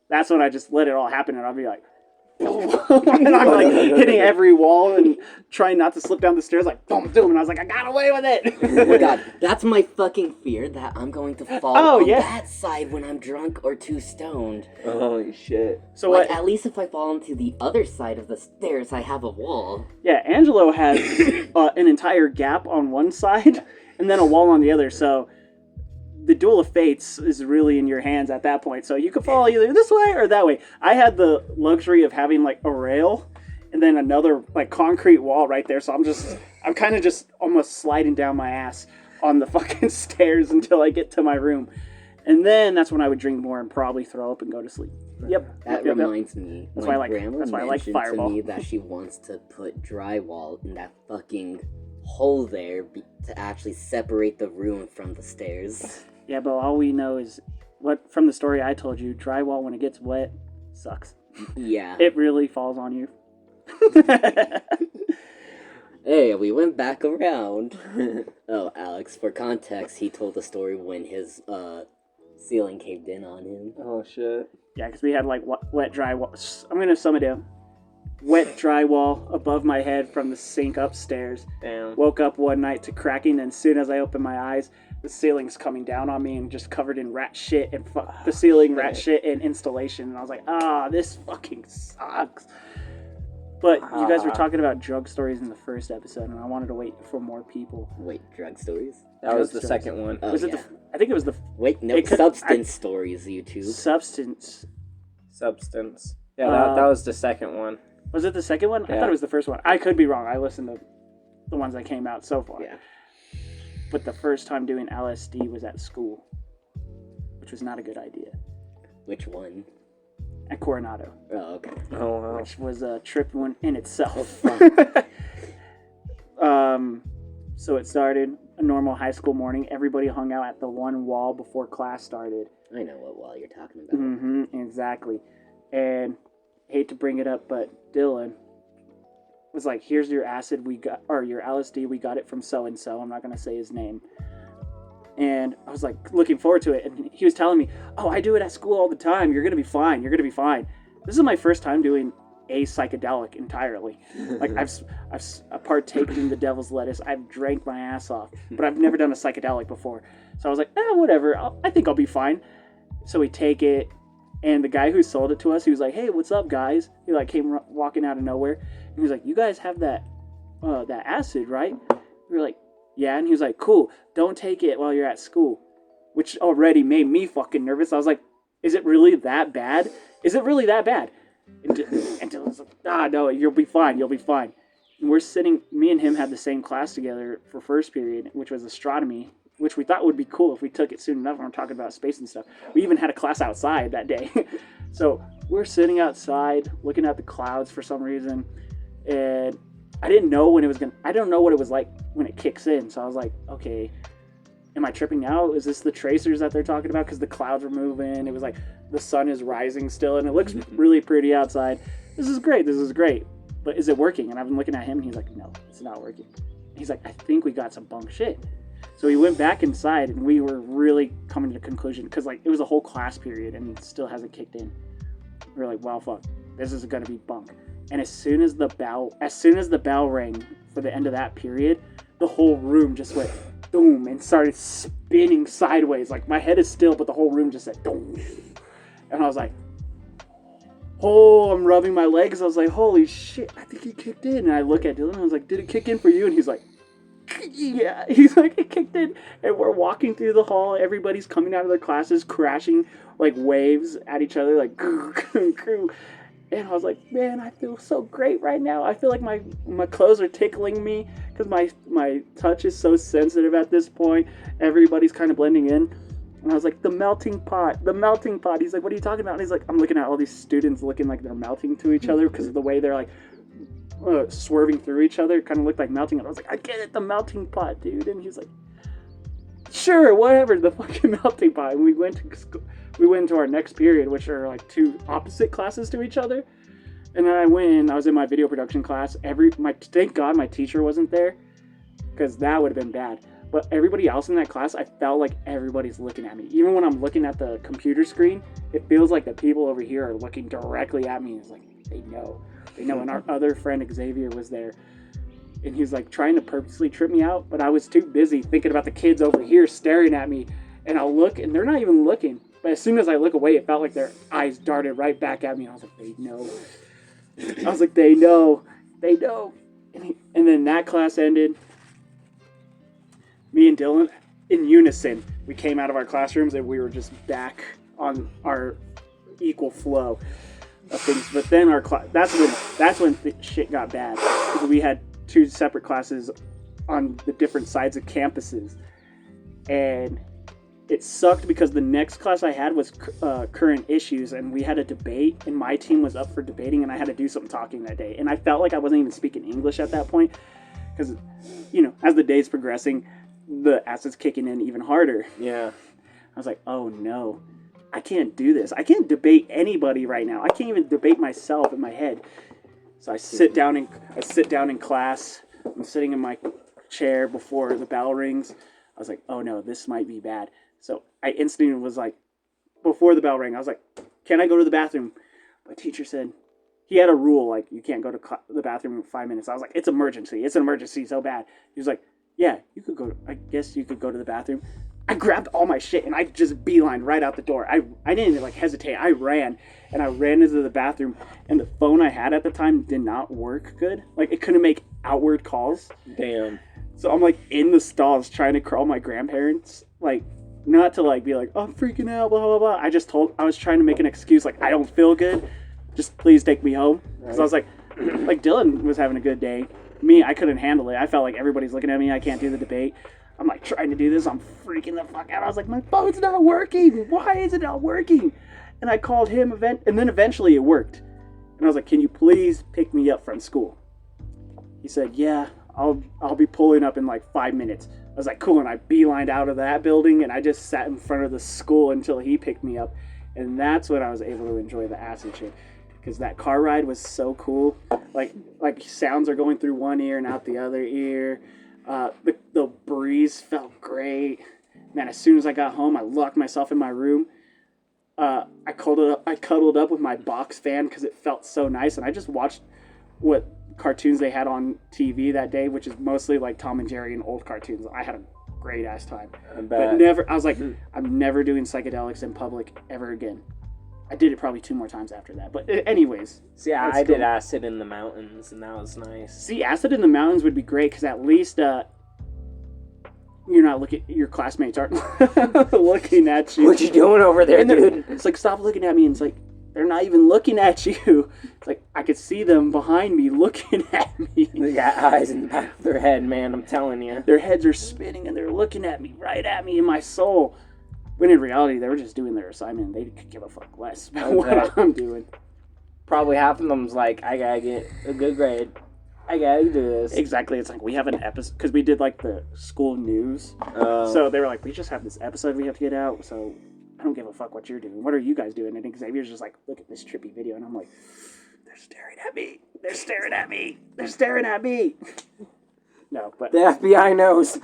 that's when I just let it all happen. And I'll be like, and I'm like hitting every wall and trying not to slip down the stairs, like boom, boom. And I was like, I got away with it. Oh my god, that's my fucking fear, that I'm going to fall on that side when I'm drunk or too stoned. Holy shit. So like, at least if I fall onto the other side of the stairs, I have a wall. Yeah, Angelo has an entire gap on one side and then a wall on the other. So the duel of fates is really in your hands at that point. So you could fall either this way or that way. I had the luxury of having like a rail and then another like concrete wall right there. So I'm kind of just almost sliding down my ass on the fucking stairs until I get to my room. And then that's when I would drink more and probably throw up and go to sleep. Yep. That reminds me. That's why I like Fireball. To me that she wants to put drywall in that fucking hole there to actually separate the room from the stairs. Yeah, but all we know is what from the story I told you, drywall when it gets wet sucks. Yeah. It really falls on you. Hey, we went back around. Oh, Alex, for context, he told the story when his ceiling caved in on him. Oh, shit. Yeah, because we had like wet drywall. I'm going to sum it down. Wet drywall above my head from the sink upstairs. Damn. Woke up one night to cracking, and as soon as I opened my eyes, the ceiling's coming down on me and just covered in rat shit and the ceiling rat shit and installation. And I was like, this fucking sucks. But you guys were talking about drug stories in the first episode, and I wanted to wait for more people. Wait, drug stories? That was the second one. Was it I think it was the... Wait, no, substance stories, YouTube. Substance. Yeah, that was the second one. Was it the second one? Yeah. I thought it was the first one. I could be wrong. I listened to the ones that came out so far. Yeah. But the first time doing LSD was at school, which was not a good idea. Which one? At Coronado. Oh, okay. Oh, wow. Which was a trip in itself. So it started a normal high school morning. Everybody hung out at the one wall before class started. I know what wall you're talking about. Mm-hmm, exactly. And hate to bring it up, but Dylan was like, here's your acid your LSD, we got it from so-and-so. I'm not going to say his name. And I was like looking forward to it. And he was telling me, I do it at school all the time. You're going to be fine. This is my first time doing a psychedelic entirely. Like I've partaken in the devil's lettuce. I've drank my ass off, but I've never done a psychedelic before. So I was like, whatever. I think I'll be fine. So we take it. And the guy who sold it to us, he was like, hey, what's up, guys? He like came walking out of nowhere. And he was like, you guys have that acid, right? We were like, yeah. And he was like, cool. Don't take it while you're at school. Which already made me fucking nervous. I was like, is it really that bad? And Dylan's like, no, you'll be fine. And we're sitting, me and him had the same class together for first period, which was astronomy, which we thought would be cool if we took it soon enough. We're talking about space and stuff. We even had a class outside that day. So we're sitting outside looking at the clouds for some reason. And I didn't know I don't know what it was like when it kicks in. So I was like, okay, am I tripping now? Is this the tracers that they're talking about? Because the clouds were moving. It was like the sun is rising still and it looks really pretty outside. This is great. But is it working? And I've been looking at him and he's like, no, it's not working. He's like, I think we got some bunk shit. So we went back inside and we were really coming to the conclusion because like it was a whole class period and it still hasn't kicked in. We were like, wow, fuck, this is gonna be bunk. And as soon as the bell rang for the end of that period, the whole room just went boom and started spinning sideways. Like my head is still, but the whole room just said boom. And I was like, I'm rubbing my legs. I was like, holy shit, I think he kicked in. And I look at Dylan and I was like, did it kick in for you? And he's like, yeah. He's like, it kicked in. And we're walking through the hall. Everybody's coming out of their classes, crashing like waves at each other, like, and I was like, man, I feel so great right now. I feel like my clothes are tickling me because my touch is so sensitive at this point. Everybody's kind of blending in. And I was like, the melting pot. He's like, what are you talking about? And he's like, I'm looking at all these students looking like they're melting to each other because of the way they're like swerving through each other. It kind of looked like melting. And I was like, I get it, the melting pot, dude. And he's like, sure, whatever, the fucking melting pot. And we went to school. We went into our next period, which are like two opposite classes to each other. And then I went in, I was in my video production class. Thank God my teacher wasn't there, because that would have been bad. But everybody else in that class, I felt like everybody's looking at me. Even when I'm looking at the computer screen, it feels like the people over here are looking directly at me. It's like, they know. And our other friend Xavier was there. And he was like trying to purposely trip me out, but I was too busy thinking about the kids over here staring at me. And I'll look, and they're not even looking. But as soon as I look away, it felt like their eyes darted right back at me. And I was like, they know. They know. And then that class ended. Me and Dylan, in unison, we came out of our classrooms and we were just back on our equal flow of things. But then that's when shit got bad. Because we had two separate classes on the different sides of campuses. And it sucked because the next class I had was current issues, and we had a debate, and my team was up for debating, and I had to do some talking that day. And I felt like I wasn't even speaking English at that point because, as the day's progressing, the acid's kicking in even harder. Yeah. I was like, oh no, I can't do this. I can't debate anybody right now. I can't even debate myself in my head. So I sit down in class. I'm sitting in my chair before the bell rings. I was like, oh no, this might be bad. So I instantly was like, before the bell rang, I was like, can I go to the bathroom? My teacher said, he had a rule, like, you can't go to the bathroom in 5 minutes. I was like, it's an emergency so bad. He was like, yeah, I guess you could go to the bathroom. I grabbed all my shit and I just beelined right out the door. I didn't even hesitate. I ran into the bathroom, and the phone I had at the time did not work good. Like, it couldn't make outward calls. Damn. So I'm in the stalls trying to call my grandparents, not to be like, oh, I'm freaking out, blah, blah, blah. I was trying to make an excuse, I don't feel good. Just please take me home. Because I was like Dylan was having a good day. Me, I couldn't handle it. I felt like everybody's looking at me. I can't do the debate. I'm trying to do this. I'm freaking the fuck out. I was like, my phone's not working. Why is it not working? And I called him, and then eventually it worked. And I was like, can you please pick me up from school? He said, yeah, I'll be pulling up in 5 minutes. I was like, cool, and I beelined out of that building, and I just sat in front of the school until he picked me up. And that's when I was able to enjoy the acid trip, because that car ride was so cool. Like sounds are going through one ear and out the other ear. The breeze felt great. Man, as soon as I got home, I locked myself in my room. I cuddled up with my box fan because it felt so nice, and I just watched what cartoons they had on TV that day, which is mostly Tom and Jerry and old cartoons. I had a great ass time. But I was like, I'm never doing psychedelics in public ever again. I did it probably 2 more times after that. But anyways. See, I did acid in the mountains, and that was nice. See, acid in the mountains would be great, because at least you're not looking, your classmates aren't looking at you. What you doing over there, dude? It's stop looking at me, and it's they're not even looking at you. It's I could see them behind me looking at me. They got eyes in the back of their head, man, I'm telling you. Their heads are spinning, and they're looking at me, right at me in my soul. When in reality, they were just doing their assignment. They could give a fuck less about what I'm doing. Probably half of them's I gotta get a good grade. I gotta do this. Exactly. It's we have an episode, because we did the school news. So they were we just have this episode we have to get out, so I don't give a fuck what you're doing. What are you guys doing? And Xavier's just look at this trippy video. And I'm they're staring at me. They're staring at me. They're staring at me. No, but... The FBI knows.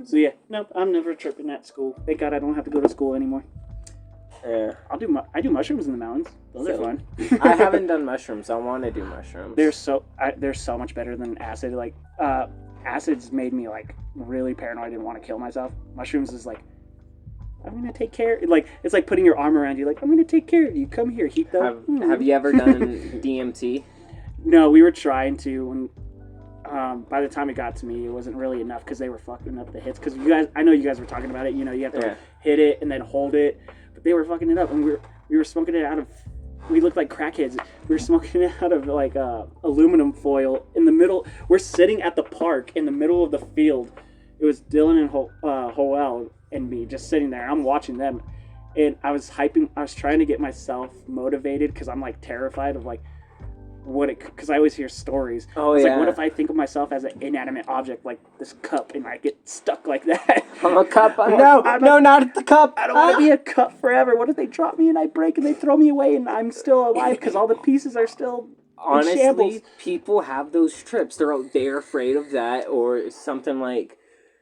So yeah, nope, I'm never tripping at school. Thank God I don't have to go to school anymore. Yeah. I do mushrooms in the mountains. Those are fun. I haven't done mushrooms. I want to do mushrooms. They're so much better than acid. Acids made me really paranoid. I didn't want to kill myself. Mushrooms is I'm gonna take care. It's like putting your arm around you. I'm gonna take care of you. Come here, Hito. Have you ever done DMT? No, we were trying to. by the time it got to me, it wasn't really enough because they were fucking up the hits. Because I know you guys were talking about it. You know, you have to hit it and then hold it, but they were fucking it up, and we were smoking it out of. We looked like crackheads. We were smoking it out of like aluminum foil in the middle. We're sitting at the park in the middle of the field. It was Dylan and Hoel and me just sitting there. I'm watching them, and I was trying to get myself motivated because I'm like terrified of like because I always hear stories. Oh, it's yeah. like, what if I think of myself as an inanimate object like this cup and I get stuck like that? I'm a cup. No, not at the cup. I don't want to be a cup forever. What if they drop me and I break and they throw me away and I'm still alive because all the pieces are still in shambles? Honestly, people have those trips. They're afraid of that, or something like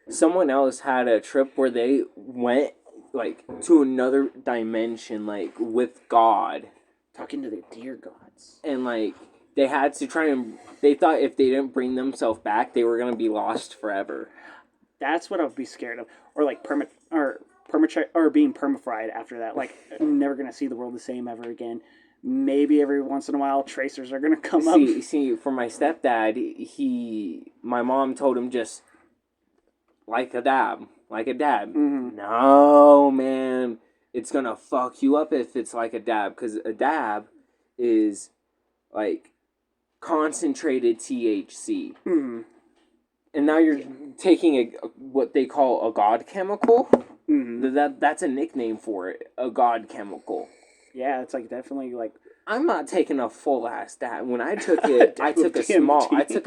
someone else had a trip where they went like to another dimension, like with God, Talking to their dear gods. and like they had to try and. They thought if they didn't bring themselves back, they were gonna be lost forever. That's what I would be scared of, or like being permafried after that. Like I'm never gonna see the world the same ever again. Maybe every once in a while, tracers are gonna come up. See, for my stepdad, my mom told him just like a dab. Mm-hmm. No, man, it's gonna fuck you up if it's like a dab, because a dab is like concentrated THC. Mm-hmm. And now you're taking what they call a god chemical. Mm-hmm. That's a nickname for it, a god chemical. Yeah, it's like definitely like. I'm not taking a full ass dab. When I took it, I took a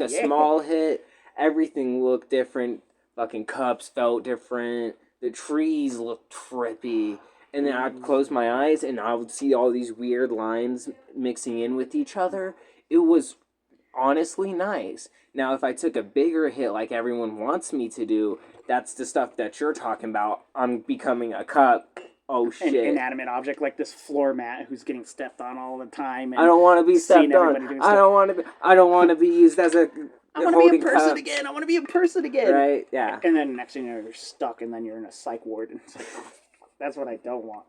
small hit. Everything looked different. Fucking cups felt different. The trees looked trippy. And then I'd close my eyes and I would see all these weird lines mixing in with each other. It was honestly nice. Now, if I took a bigger hit like everyone wants me to do, that's the stuff that you're talking about. I'm becoming a cup. Oh, shit. An inanimate object like this floor mat who's getting stepped on all the time. And I don't want to be stepped on. I don't want to be used as a I want to be a person cup. again. I want to be a person again. Right? Yeah. And then next thing you know, you're stuck, and then you're in a psych ward. And it's like, that's what I don't want.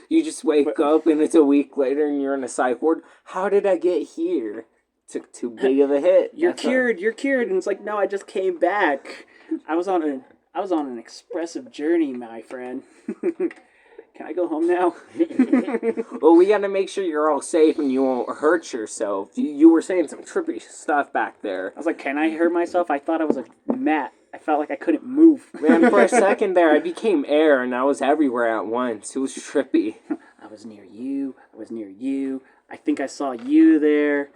You just wake up, and it's a week later, and you're in a psych ward. How did I get here? Took too big of a hit. You're cured. And it's like, no, I just came back. I was on an expressive journey, my friend. Can I go home now? Well, we got to make sure you're all safe and you won't hurt yourself. You were saying some trippy stuff back there. I was like, can I hurt myself? I thought I was a mat. I felt like I couldn't move. Man, for a second there, I became air and I was everywhere at once. It was trippy. I was near you. I think I saw you there,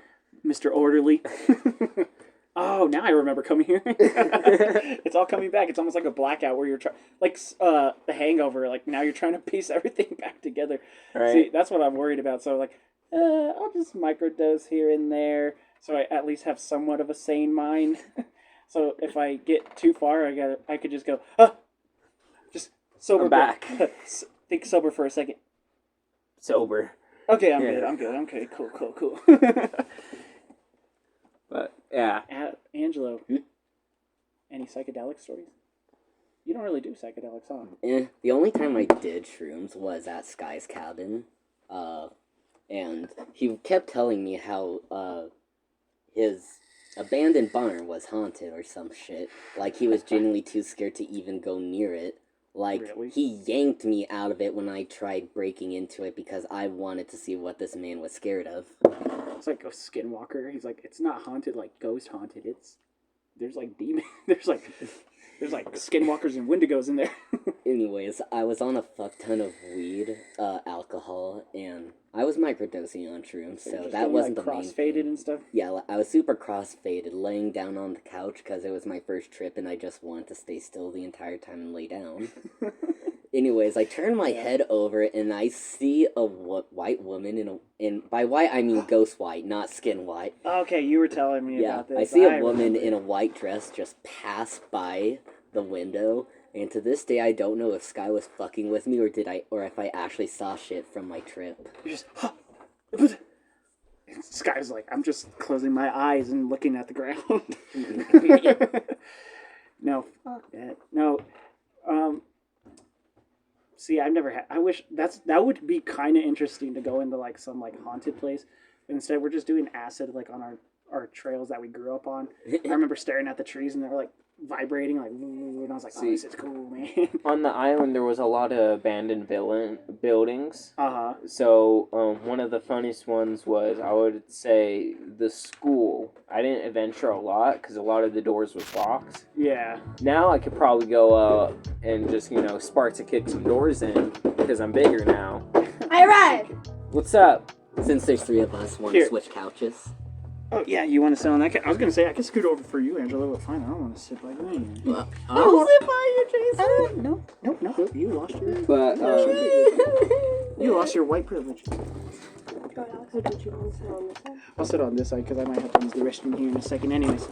Mr. Orderly. Oh, now I remember coming here. It's all coming back. It's almost like a blackout where you're trying, like The Hangover. Like now you're trying to piece everything back together. Right. See, that's what I'm worried about. So like, I'll just microdose here and there, so I at least have somewhat of a sane mind. So if I get too far, I could just go, just sober. I'm back. Think sober for a second. Sober. Okay, I'm good. Okay, cool. But yeah. Angelo, any psychedelic stories? You don't really do psychedelics, huh? The only time I did shrooms was at Sky's cabin, and he kept telling me how his abandoned barn was haunted or some shit. Like he was genuinely too scared to even go near it. Like, really? He yanked me out of it when I tried breaking into it because I wanted to see what this man was scared of. It's like a skinwalker. He's like, it's not haunted like ghost haunted. There's like demon. There's like skinwalkers and wendigos in there. Anyways, I was on a fuck ton of weed, alcohol, and I was microdosing on shrooms, so that wasn't the main thing. Crossfaded and stuff? Yeah, I was super crossfaded, laying down on the couch because it was my first trip and I just wanted to stay still the entire time and lay down. Anyways, I turn my head over and I see a white woman in by white I mean ghost white, not skin white. Okay, you were telling me about this. I see a woman in a white dress just pass by the window, and to this day I don't know if Sky was fucking with me or if I actually saw shit from my trip. You just, Sky's like, I'm just closing my eyes and looking at the ground. No, fuck that. No, see, I've never had. I wish that would be kind of interesting to go into like some like haunted place. But instead, we're just doing acid like on our trails that we grew up on. I remember staring at the trees and they were like vibrating, like, and I was like, oh, this is cool, man. On the island, there was a lot of abandoned buildings. Uh-huh. So one of the funniest ones was, I would say, the school. I didn't venture a lot because a lot of the doors was locked. Yeah. Now I could probably go up and just, Sparta kick some doors in because I'm bigger now. I arrived! What's up? Since there's 3 of us, want to Here. switch couches? Oh, yeah, you want to sit on that? I was going to say, I could scoot over for you, Angela, but fine, I don't want to sit by you. I'll sit by you, Jason. No, you lost your... But, You lost your white privilege. Go, Alex. Did you want to sit on this side? I'll sit on this side because I might have to use the restroom here in a second anyways.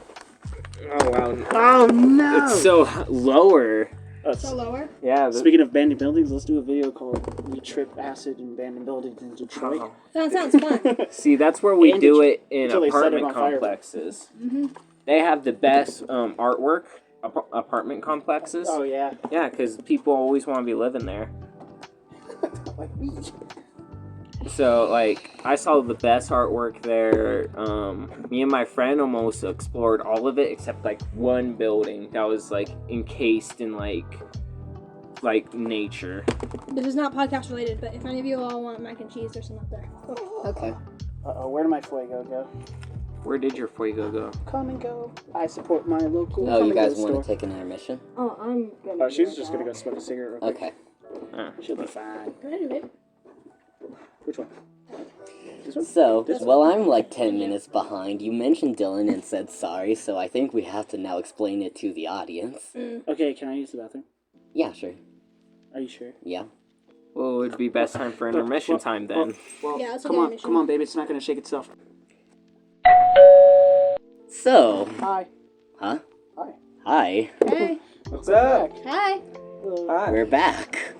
oh, wow. Oh, no! It's so lower. So lower? Yeah. Speaking of abandoned buildings, let's do a video called We Trip Acid in Abandoned Buildings in Detroit. That sounds fun. See, that's where we And do it in until they set it apartment on fire. complexes. They have the best artwork, apartment complexes. Oh, yeah. Yeah, because people always want to be living there. Like me. So, like, I saw the best artwork there. Me and my friend almost explored all of it except, like, one building that was, like, encased in, like nature. This is not podcast related, but if any of you all want mac and cheese, there's some up there. Okay. Uh-oh, where did my fuego go? Where did your fuego go? Come and go. I support my local Oh, you guys want want to take an intermission? Oh, I'm gonna. Oh, she's just gonna go smoke a cigarette real quick. Okay. She'll be fine. Go ahead, babe. Which one? This one? So, while I'm like 10 minutes behind, you mentioned Dylan and said sorry, so I think we have to now explain it to the audience. Okay, can I use the bathroom? Yeah, sure. Are you sure? Yeah. Well, it would be best time for intermission time then. Well, Yeah, let's come do on, intermission. come on, baby. It's not gonna shake itself. So, Hi. huh? Hi. Hi. Hey. What's up? Hi. Hi. We're back.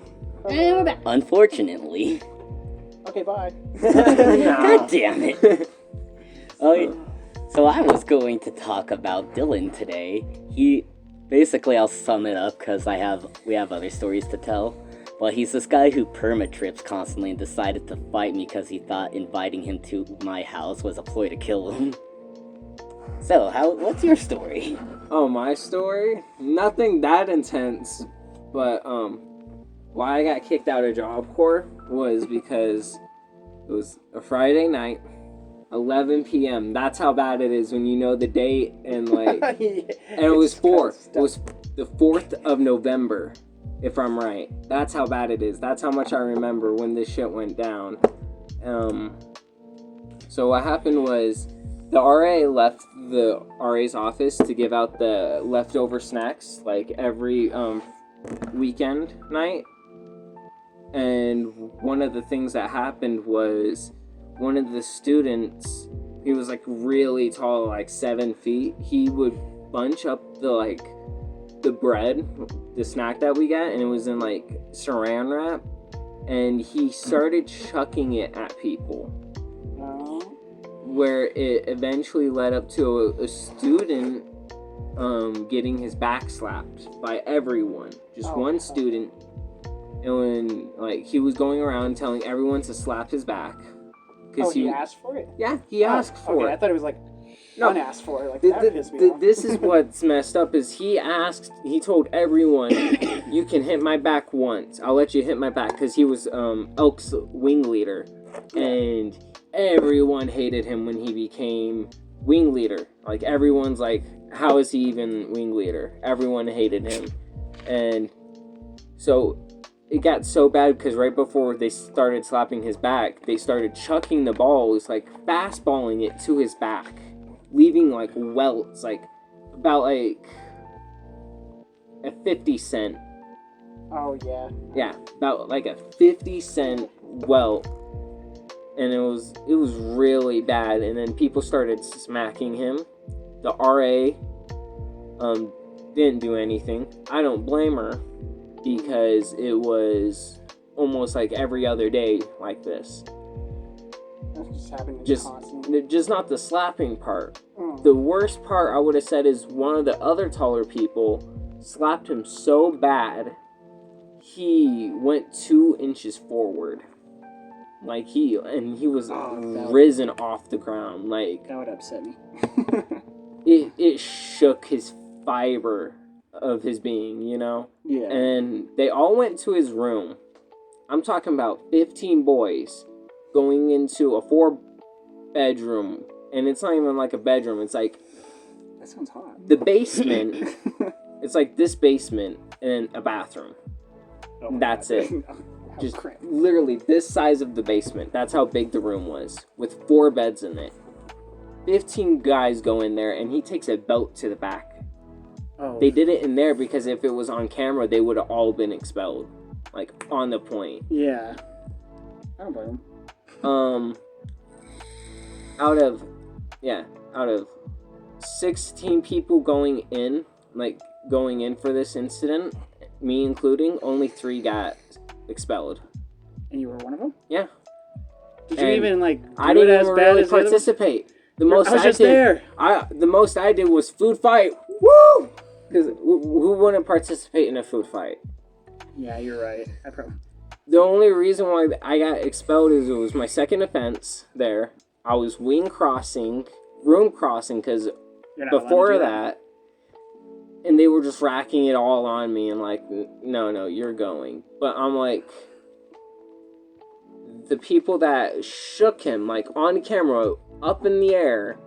And we're back. Unfortunately. Okay, bye. God damn it. So I was going to talk about Dylan today. Basically, I'll sum it up because we have other stories to tell. But he's this guy who perma-trips constantly and decided to fight me because he thought inviting him to my house was a ploy to kill him. So, what's your story? Oh, my story? Nothing that intense, but why I got kicked out of Job Corps was because it was a Friday night, 11 p.m. That's how bad it is when you know the date and like, and it was the 4th of November, if I'm right. That's how bad it is. That's how much I remember when this shit went down. So what happened was, the RA left the RA's office to give out the leftover snacks, like, every weekend night. And one of the things that happened was one of the students, he was, like, really tall, like 7 feet. He would bunch up the bread, the snack that we got, and it was in, like, saran wrap. And he started chucking it at people. Where it eventually led up to a student getting his back slapped by everyone. Just one student. And when, like, he was going around telling everyone to slap his back. Oh, he asked for it? Yeah, he asked for it. I thought it was like, no, one asked for it. Like, that pissed me off. This is what's messed up is he told everyone, you can hit my back once. I'll let you hit my back. Because he was Elk's wing leader. And everyone hated him when he became wing leader. Like, everyone's like, how is he even wing leader? Everyone hated him. And so it got so bad because right before they started slapping his back, they started chucking the balls, like fastballing it to his back, leaving like welts, like about like a 50 cent. Oh, yeah. Yeah, about like a 50-cent welt. And it was really bad. And then people started smacking him. The RA didn't do anything. I don't blame her because it was almost like every other day like this. That's just happening constantly. Just not the slapping part. Mm. The worst part I would have said is one of the other taller people slapped him so bad he went 2 inches forward. Like he was Oh, risen off the ground. Like that would upset me. it shook his fiber of his being, you know? Yeah. And they all went to his room. I'm talking about 15 boys going into a 4-bedroom, and it's not even like a bedroom. It's like That sounds hot. the basement. It's like this basement and a bathroom. Oh my That's God. it. Oh, Just crap. literally this size of the basement. That's how big the room was, with 4 beds in it. 15 guys go in there, and he takes a belt to the back. Oh. They did it in there because if it was on camera, they would have all been expelled, like on the point. Yeah. I don't blame him. Out of 16 people going in for this incident, me including, only 3 got expelled. And you were one of them? Yeah. Did you And even like do I didn't it as even bad really as the other ones? participate. The most I was just did, there. The most I did was food fight. Woo! Because who wouldn't participate in a food fight? Yeah, you're right. I probably. The only reason why I got expelled is it was my second offense there. I was room crossing, because before that, and they were just racking it all on me and like, no, you're going. But I'm like, the people that shook him, like on camera, up in the air,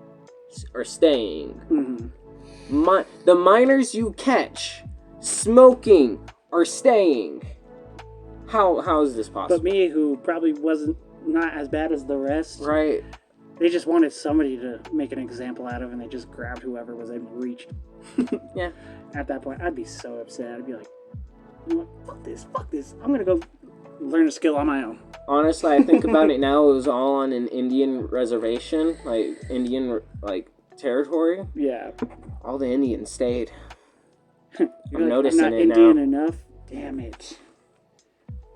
are staying. Mm-hmm. The minors you catch smoking are staying. How is this possible? But me, who probably wasn't not as bad as the rest, Right. they just wanted somebody to make an example out of, and they just grabbed whoever was in reach. Yeah. At that point, I'd be so upset. I'd be like, you know what? Fuck this. I'm gonna go learn a skill on my own. Honestly, I think about it now, it was all on an Indian reservation, like Indian territory. Yeah. All the Indians stayed. You're I'm like, noticing I'm not it Indian now. enough. Damn it.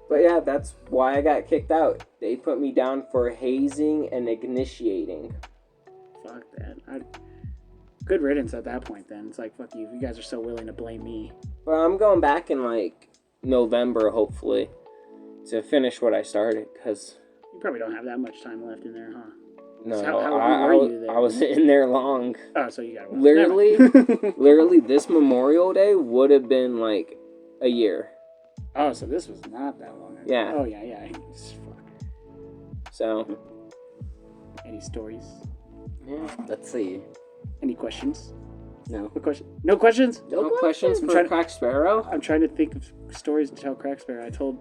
But yeah, that's why I got kicked out. They put me down for hazing and initiating. Fuck that. Good riddance at that point. Then it's like, fuck you. If you guys are so willing to blame me. Well, I'm going back in like November, hopefully, to finish what I started. Cause You probably don't have that much time left in there, huh? no, So how long were you there? I was in there long. Oh, so you got one. Literally, this Memorial Day would have been like a year. Oh, so this was not that long ago. Yeah. Oh, yeah. Fuck. So, Any stories? yeah. Let's see. Any questions? No. No question. No questions? No questions I'm for trying- Crack Sparrow? I'm trying to think of stories to tell Crack Sparrow. I told.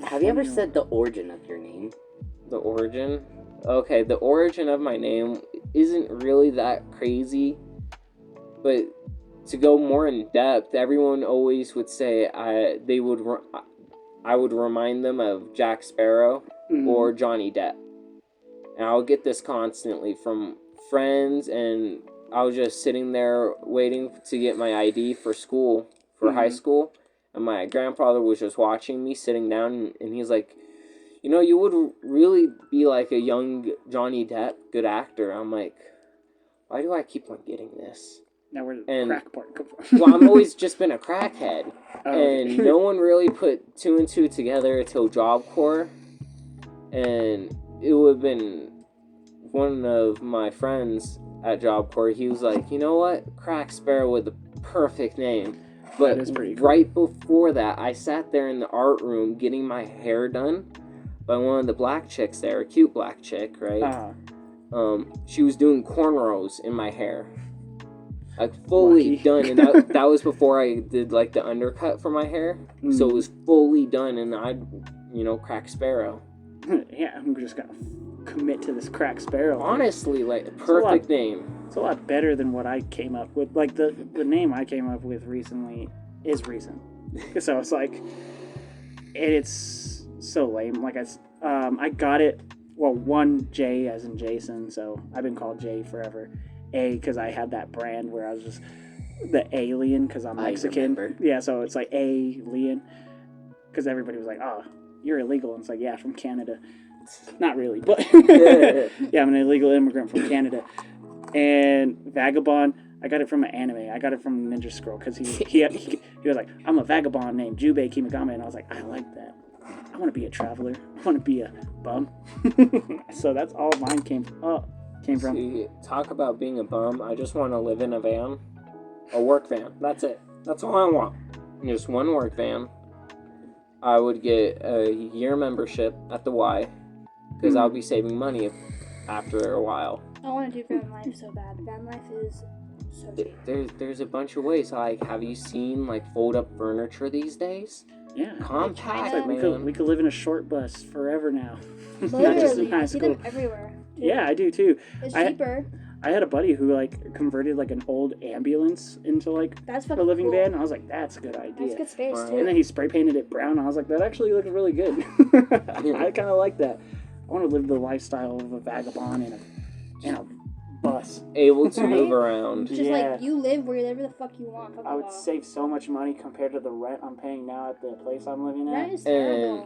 Have you ever said the origin of your name? The origin? Okay, the origin of my name isn't really that crazy, but to go more in depth, everyone always would say I would remind them of Jack Sparrow or Johnny Depp. And I would get this constantly from friends, and I was just sitting there waiting to get my ID for school, for high school, and my grandfather was just watching me sitting down, and he's like, you know, you would really be like a young Johnny Depp, good actor. I'm like, why do I keep on getting this? Now where did the crack part come from? Well, I'm always just been a crackhead. Oh, And no one really put 2 and 2 together until Job Corps. And it would have been one of my friends at Job Corps. He was like, you know what? Crack Sparrow with the perfect name. But That is pretty cool. right before that, I sat there in the art room getting my hair done by one of the black chicks there, a cute black chick, right? She was doing cornrows in my hair. Like fully Lucky. done, and that was before I did like the undercut for my hair. So it was fully done, and I'd, Crack Sparrow. Yeah, I'm just gonna commit to this Crack Sparrow. Honestly, like perfect name. It's a lot better than what I came up with. Like the name I came up with recently is recent, so it's like it's so lame. Like I got it. Well, one J as in Jason, so I've been called Jay forever. A because I had that brand where I was just the alien because I'm Mexican. remember. Yeah, so it's like alien because everybody was like, "Oh, you're illegal," and it's like, "Yeah, from Canada." Not really, but yeah, I'm an illegal immigrant from Canada. And Vagabond, I got it from an anime. I got it from Ninja Scroll because he was like, I'm a vagabond named Jubei Kimigami, and I was like, I like that. I want to be a traveler. I want to be a bum. So that's all mine came from. See, talk about being a bum. I just want to live in a van. A work van. That's it. That's all I want. Just one work van. I would get a year membership at the Y. Because I'll be saving money after a while. I want to do van life so bad. Van life is so cheap. There's a bunch of ways. Like, have you seen like fold up furniture these days? Yeah. Compact, China? man. We could live in a short bus forever now. Not just in Literally, high I see school. them everywhere. Too. Yeah, I do too. It's I- cheaper. I had a buddy who like converted like an old ambulance into like That's a fucking living cool. van. And I was like, that's a good idea. That's good space Right. too. And then he spray painted it brown. And I was like, that actually looks really good. I kind of like that. I want to live the lifestyle of a vagabond in a bus. Able to Right? move around. Just Yeah. like you live wherever the fuck you want. Fuck I would off. save so much money compared to the rent I'm paying now at the place I'm living That at. is And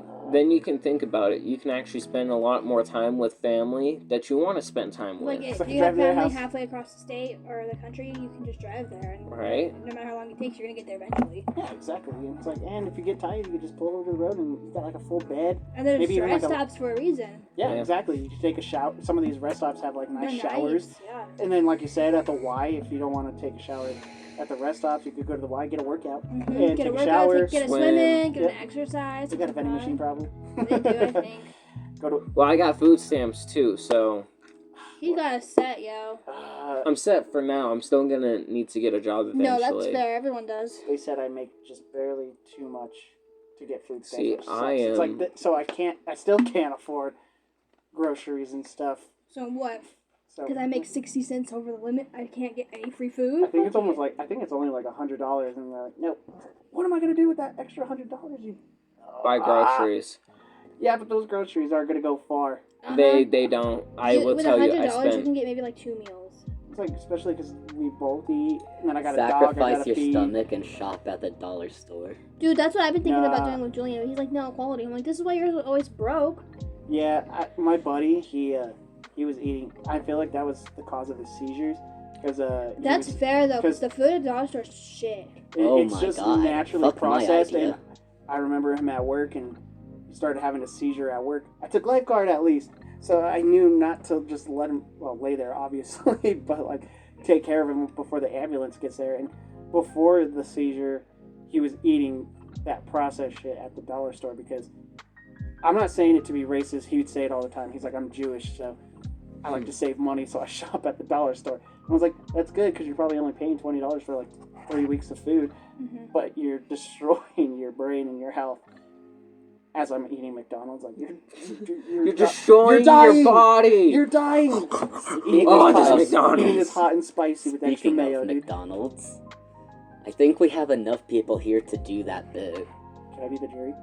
terrible. then you can think about it. You can actually spend a lot more time with family that you want to spend time Like with. if So you you have drive to their family house. halfway across the state or the country, you can just drive there, and Right. no matter how long it takes, you're gonna get there eventually. Yeah, exactly. And it's like, and if you get tired, you can just pull over to the road and you've got like a full bed. And there's Maybe even rest like a- stops for a reason. Yeah, Yeah. exactly. You can take a shower. Some of these rest stops have like nice They're showers. nice, yeah. And then, like you said, at the Y, if you don't want to take a shower at the rest stops, you could go to the Y, get a workout, and Get take a a workout, shower. get a swim. swimming, get Yep. an exercise. They got a have vending fun. machine, probably. They do, I think. Go to. Well, I got food stamps too, so He got a set, yo. I'm set for now. I'm still gonna need to get a job eventually. No, that's fair. Everyone does. They said I make just barely too much to get food stamps. See, which sucks. I It's like am- so I still can't afford groceries and stuff. So what? So Because I make 60 cents over the limit, I can't get any free I food? think it's almost like I think it's only like $100, and they're like, nope. What am I gonna do with that extra $100? You Buy groceries. Yeah, but those groceries aren't gonna go far. Uh-huh. They don't. I will with tell you, $100, I you spent. can get maybe like 2 meals. It's like especially because we both eat, and then I got a dog I Sacrifice gotta your feed. stomach and shop at the dollar store. Dude, that's what I've been thinking about Nah. doing with Julian. He's like, no quality. I'm like, this is why you're always broke. Yeah, my buddy, he was eating. I feel like that was the cause of his seizures, because That's fair though, because 'cause- the food at the dollar store is shit. Oh it's my just God. naturally Fuck my processed. idea. And I remember him at work, and he started having a seizure at work. I took lifeguard at least, so I knew not to just let him lay there, obviously, but like take care of him before the ambulance gets there. And before the seizure, he was eating that processed shit at the dollar store because I'm not saying it to be racist. He would say it all the time. He's like, I'm Jewish, so I like to save money, so I shop at the dollar store. I was like, that's good because you're probably only paying $20 for like 3 weeks of food, but you're destroying your brain and your health. As I'm eating McDonald's, like You're destroying your body. You're dying. Eating Oh, this this hot- McDonald's. Eating this hot and spicy with extra Speaking mayo, of dude. McDonald's, I think we have enough people here to do that bit. Can I be the jury?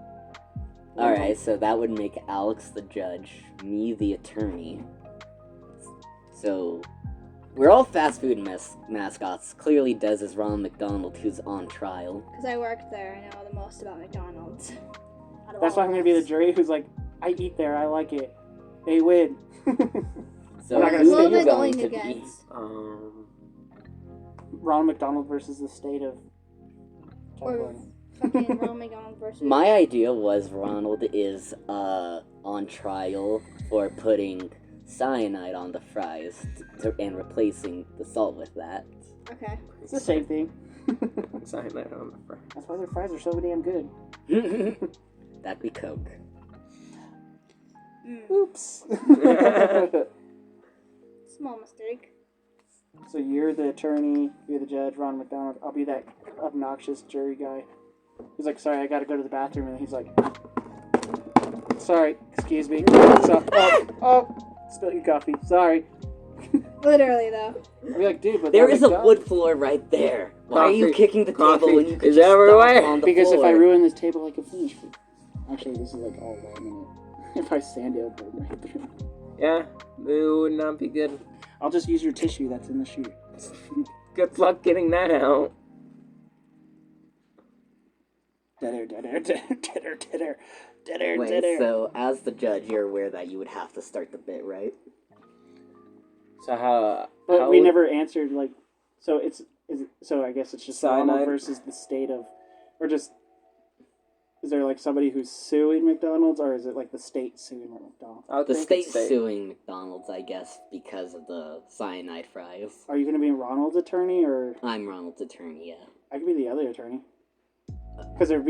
Alright, so that would make Alex the judge, me the attorney. So, we're all fast food mascots. Clearly Des is Ronald McDonald, who's on trial. Because I worked there, I know the most about McDonald's. Out of That's all why I'm of gonna be the us. jury who's like, I eat there, I like it. They win. So, I'm not gonna who say are Who am you I going going to be? against? Ronald McDonald versus the state of Or California. fucking Ronald McDonald versus... My idea was Ronald is on trial for putting cyanide on the fries and replacing the salt with that. Okay. It's the same thing. Cyanide on the front. That's why their fries are so damn good. That'd be Coke. Oops. Small mistake. So you're the attorney, you're the judge, Ron McDonald. I'll be that obnoxious jury guy. He's like, sorry, I gotta go to the bathroom. And he's like, sorry, excuse me. So, spill your coffee. Sorry. Literally, though. I'll be like, dude, but There that is a McDonald's- wood floor right there. Why are you Coffee- kicking the coffee table when you could is just everywhere. stomp on the Because floor? if I ruin this table, I can finish it. Actually, this is like all laminate. If I sand it, it'll burn right through. Yeah, it would not be good. I'll just use your tissue that's in the shoe. Good luck getting that out. Wait, so as the judge, you're aware that you would have to start the bit, right? So how? But how we would- never answered, like, so so I guess it's just Cyanide? Ronald versus the state of, or just, Is there like somebody who's suing McDonald's, or is it like the state suing McDonald's? I would The think state's it's state. suing McDonald's, I guess, because of the cyanide fries. Are you going to be Ronald's attorney, or I'm Ronald's attorney, yeah. I could be the other attorney? Because there'd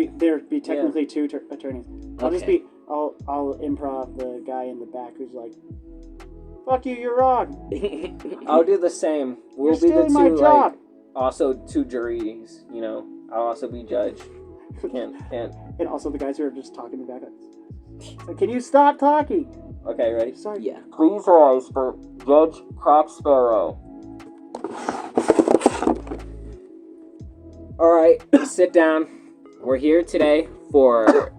be technically two attorneys. I'll just Okay. be I'll improv the guy in the back who's like, "Fuck you, you're wrong. I'll do the same. We'll You're be the stealing my two, job." like, also two juries, you know. I'll also be judge. Can't. And also the guys who are just talking in the back. Like, can you stop talking? Okay, ready? Sorry. Yeah. Please rise for Judge Crop Sparrow. Alright, sit down. We're here today for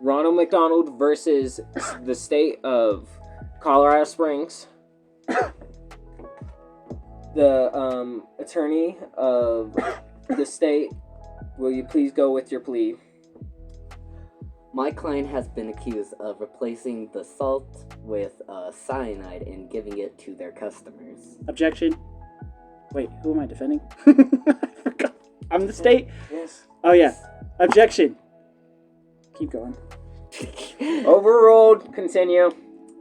Ronald McDonald versus the state of Colorado Springs. The attorney of the state, will you please go with your plea? My client has been accused of replacing the salt with cyanide and giving it to their customers. Objection. Wait, who am I defending? I forgot. I'm the state. Yes. Oh yeah. Objection. Keep going. Overruled. Continue.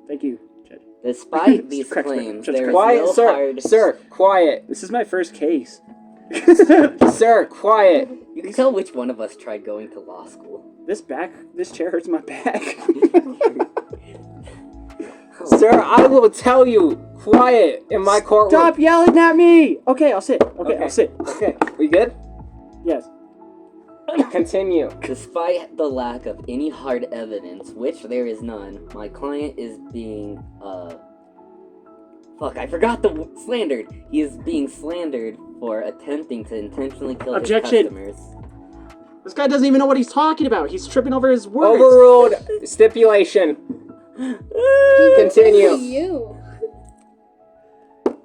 Thank you, Judge. Despite these Correct, claims, Judge, there is Quiet, no sir. hard... Sir, quiet. This is my first case. Sir, quiet. You can tell which one of us tried going to law school. This chair hurts my back. Sir, I will tell you. Quiet in my courtroom. Stop yelling at me! Okay, I'll sit. Okay, I'll sit. Okay, we good? Yes. Continue. Despite the lack of any hard evidence, which there is none, my client is being, Fuck, I forgot the slandered. He is being slandered for attempting to intentionally kill Objection. his customers. This guy doesn't even know what he's talking about. He's tripping over his words. Overruled. Stipulation. Continue. You.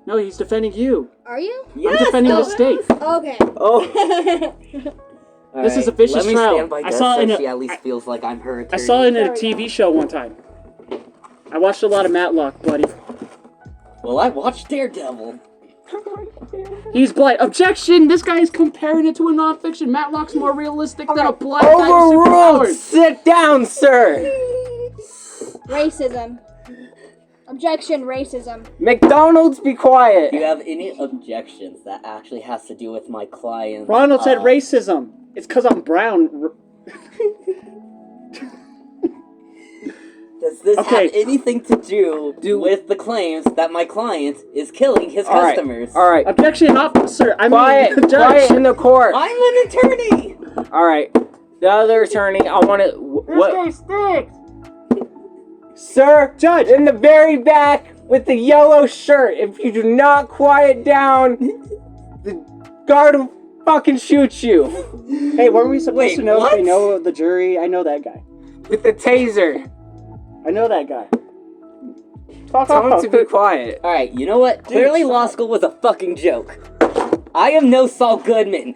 No, he's defending you. Are you? I'm defending the state. Okay. Oh. This is a vicious let me trial. Stand by I Gus saw so in a- she at least feels like I'm her I attorney. saw it in a TV show one time. I watched a lot of Matlock, buddy. Well, I watched Daredevil. He's blind. Objection! This guy is comparing it to a nonfiction. Matlock's more realistic than a blind guy with Overruled. superpowers. Sit down, sir. Racism. Objection, racism. McDonald's, be quiet. Do you have any objections that actually has to do with my client? Ronald said racism. It's because I'm brown. Does this Okay. have anything to do with the claims that my client is killing his All right. customers? All right. Objection, officer. I Quiet. mean, Quiet judge. in the court. I'm an attorney! All right. The other attorney, I want to. What? This guy stinks. Sir, Judge. in the very back with the yellow shirt. If you do not quiet down, the guard will fucking shoot you Hey, weren't we supposed Wait, to know if we what? know the jury? I know that guy. with the taser. I know that guy. Talk Tell him off. to be quiet. Alright, you know what? Clearly law school was a fucking joke. I am no Saul Goodman.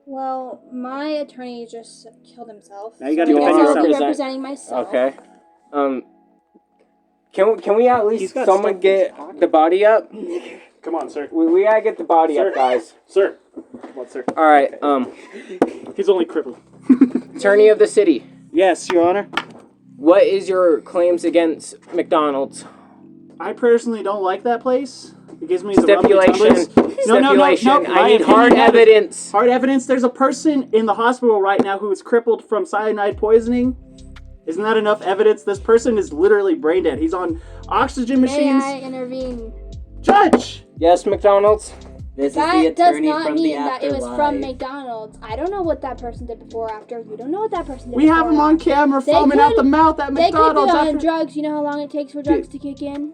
Well, my attorney just killed himself. Now you gotta so I defend guess I'll yourself. be representing myself. Okay. Can we at He's least got someone stuff get he's talking. the body up? Come on, sir. We gotta get the body Sir. up, guys. Sir. What, sir? All right. He's only crippled. Attorney of the city. Yes, Your Honor. What is your claims against McDonald's? I personally don't like that place. It gives me the Stipulation. Stipulation. My I need hard opinion matters. evidence. Hard evidence. There's a person in the hospital right now who is crippled from cyanide poisoning. Isn't that enough evidence? This person is literally brain dead. He's on oxygen May machines. I intervene? Judge! Yes, McDonald's. This is the That does attorney not from the mean that it was afterlife. from McDonald's. I don't know what that person did before or after. You don't know what that person did We have before him or on after. camera They foaming out could- the mouth at They could be McDonald's. on after- drugs. You know how long it takes for drugs to kick in?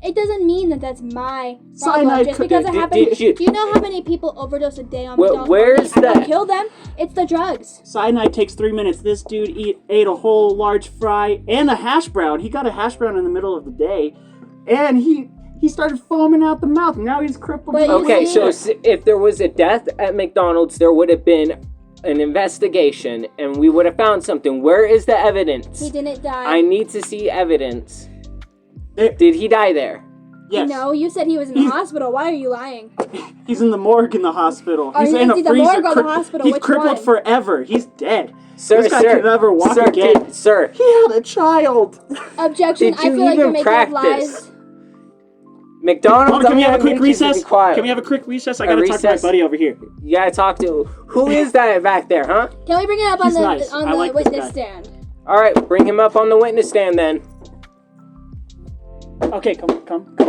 It doesn't mean that that's my problem. Cyanide Just could- because it did happens. you- Do you know how many people overdose a day on Well, McDonald's? where's I don't that? kill them. It's the drugs. Cyanide takes 3 minutes. This dude ate a whole large fry and a hash brown. He got a hash brown in the middle of the day, and he started foaming out the mouth. Now he's crippled. But you Okay, see- so if there was a death at McDonald's, there would have been an investigation, and we would have found something. Where is the evidence? He didn't die. I need to see evidence. There- Did he die there? Yes. No, you said he was in the hospital. Why are you lying? He's in the morgue in the hospital. Oh, He's he in a is the freezer. morgue or the hospital? He's Which crippled one? forever. He's dead. Sir, this guy sir, can never walk sir, again. sir. He had a child. Objection. Did I you feel like you're even making up practice? lies. McDonald's, Can we have a quick need you to be recess? quiet. Can we have a quick recess? I A gotta talk to my recess? buddy over here. You gotta talk to... Who is that back there, huh? Can we bring it up He's on the nice. I like this witness guy. stand? Alright, bring him up on the witness stand then. Okay, come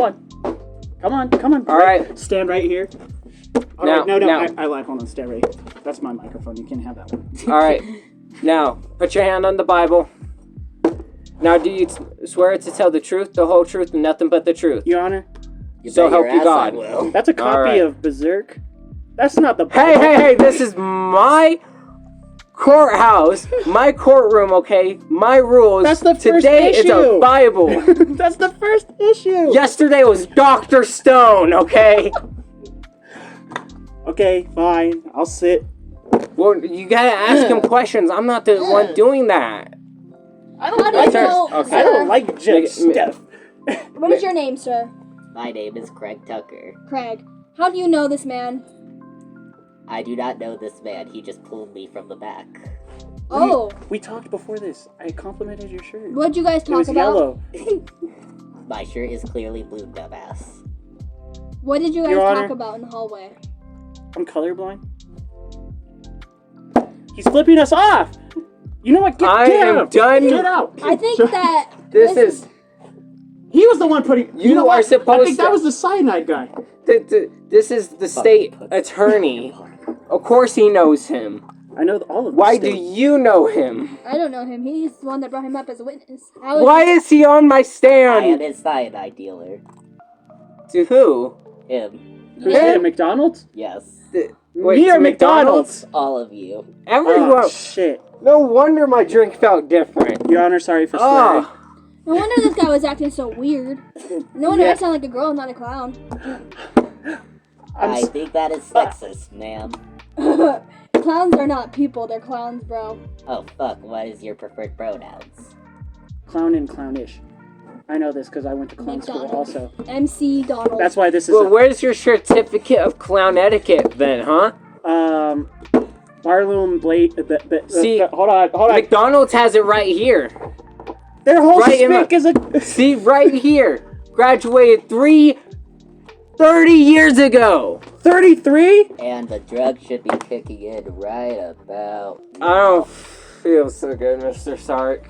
on. All right. Stand right here. All Now- right, no, now- I like on the stand right here. That's my microphone. You can't have that one. Alright. Now, put your hand on the Bible. Now, do you swear to tell the truth, the whole truth, and nothing but the truth? Your Honor, So bet help your you ass God. I will. that's a copy right. of Berserk. That's not the. Hey, this is my courthouse, my courtroom, okay? My rules. That's the first Today is issue. a Bible. That's the first issue. Yesterday was Dr. Stone, okay? Okay, fine. I'll sit. Well, you gotta ask him questions. I'm not the one doing that. I How don't do you like know, Okay. sir? I don't like Jim Make- Steph. What is your name, sir? My name is Craig Tucker. Craig. How do you know this man? I do not know this man. He just pulled me from the back. Oh, We talked before this. I complimented your shirt. what'd you guys It talk was about? yellow. My shirt is clearly blue, dumbass. What did you guys Your talk Honor. about in the hallway? I'm colorblind. He's flipping us off. You know what? I Get am out. done. Get out. I think that This is... He was the one putting. You know are what? supposed I think that to- was the cyanide guy. This is the state attorney. Of course he knows him. I know all of. Why the do you know him? I don't know him. He's the one that brought him up as a witness. How is Why is he on my I am stand? his cyanide dealer. To who? Him. Who's it? McDonald's? Yes. Wait, Me or to McDonald's? All of you. Everyone. Oh shit! No wonder my drink felt different. Your Honor, sorry for swearing. Oh, No wonder this guy was acting so weird. No wonder I sound like a girl, not a clown. I think that is sexist, ma'am. Clowns are not people, they're clowns, bro. Oh, fuck. What is your preferred pronouns? Clown and clownish. I know this because I went to clown school McDonald's. also. MC Donald. That's why this is. well, where's your certificate of clown etiquette then, huh? Barloom Blade. See, hold on. McDonald's has it right here. Their whole right in spick is a. See, right here. Graduated 30 years ago. 33? And the drug should be kicking in right about... I don't feel so good, Mr. Sark.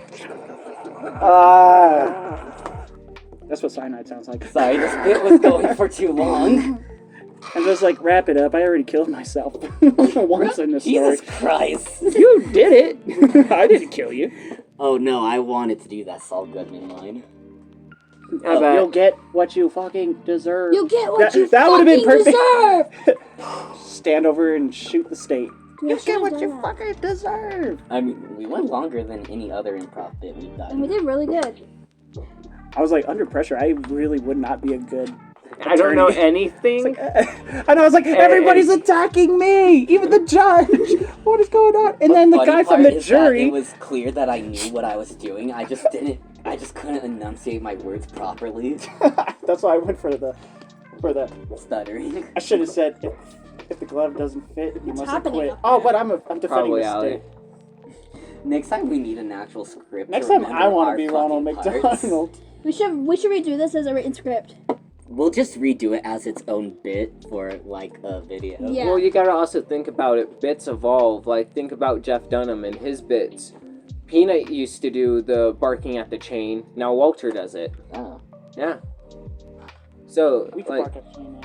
That's what cyanide sounds like. Sorry, this bit was going for too long. I'm just like, wrap it up. I already killed myself once in this story. Jesus Christ. You did it. I didn't kill you. Oh no, I wanted to do that Saul Goodman line. How about You'll get what you fucking deserve. You get what That- you that would've been fucking perfect. deserve! Stand over and shoot the state. You Get what you fucking deserve. I mean, we went longer than any other improv bit we've And we done. did really good. I was like, under pressure, I really would not be a good. I don't know attorney. anything. And I was like, everybody's attacking me, even the judge. What is going on? And then the Funny guy from part the is that jury. it was clear that I knew what I was doing. I just couldn't enunciate my words properly. That's why I went for the. Stuttering. I should have said if the glove doesn't fit, you must happening quit. up Oh, but I'm defending Probably the Allie. state. Next time we need an actual script. Next to time remember I want our to be Ronald fucking parts. McDonald. We should redo this as a written script. We'll just redo it as its own bit for like a video. Yeah. Well, you gotta also think about it. Bits evolve. Like, think about Jeff Dunham and his bits. Peanut used to do the barking at the chain. Now Walter does it. Oh. Yeah. So, We can like, bark at you now.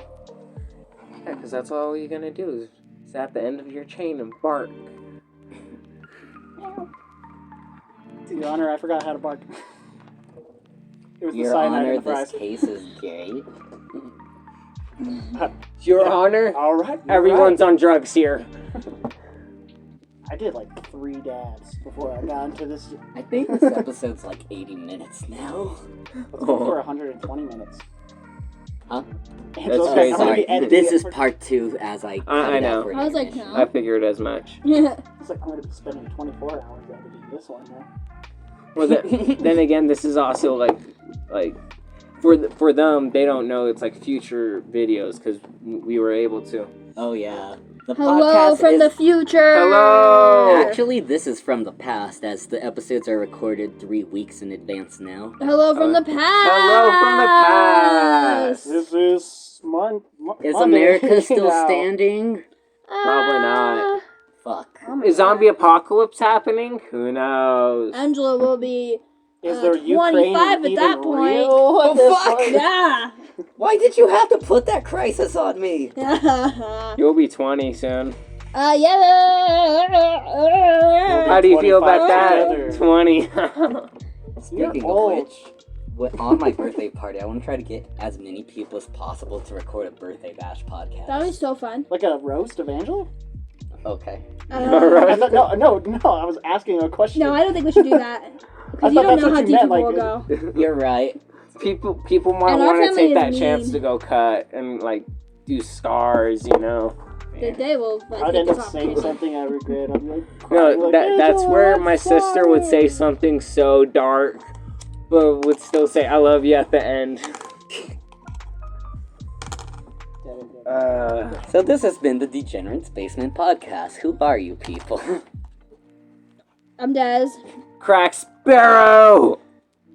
yeah, because that's all you're gonna do is sit at the end of your chain and bark. Your Honor, I forgot how to bark. It was the Your cyanide Honor, in the this fries. case is gay. Your Honor, All right. you're everyone's on drugs here. right. I did like 3 dabs before I got into this. I think this episode's like 80 minutes now. Let's go for 120 minutes. Huh? And That's so crazy. I'm gonna be Sorry, editing this it is for- part 2 as I cut I it know. out for I was like, intermission. no. I figured as much. It's like I'm gonna be spending 24 hours editing this one now. Well, then again, this is also like for them, they don't know it's like future videos because we were able to. Oh yeah. The Hello podcast from is... the future. Hello! Actually, this is from the past, as the episodes are recorded 3 weeks in advance now. Hello from the past. Hello from the past. This is Is Monday America still now. standing? Probably not. Fuck. Is zombie apocalypse happening? Who knows? Angela will be Is there 25 Ukraine at even that point. real at Oh, this fuck! point? yeah. Why did you have to put that crisis on me? You'll be 20 soon. Yeah. How do you feel about 25 that? together. 20. Speaking You're of old. which, on my birthday party, I want to try to get as many people as possible to record a birthday bash podcast. That was so fun. Like a roast of Angela? Okay. I thought, no. I was asking a question. No, I don't think we should do that. I Because you thought don't that's know what how you deep meant, people like, will go. You're right. People might And our want to family take that is chance mean. to go cut and like do scars, you know. They will. Like, I'd take end this up saying opportunity. something I regret. I'm like, crying, No, like, that's "Angela, where I'm my sister would say sorry." something so dark, but would still say "I love you" at the end. So this has been the Degenerates Basement Podcast. Who are you people? I'm Des. Crack Sparrow.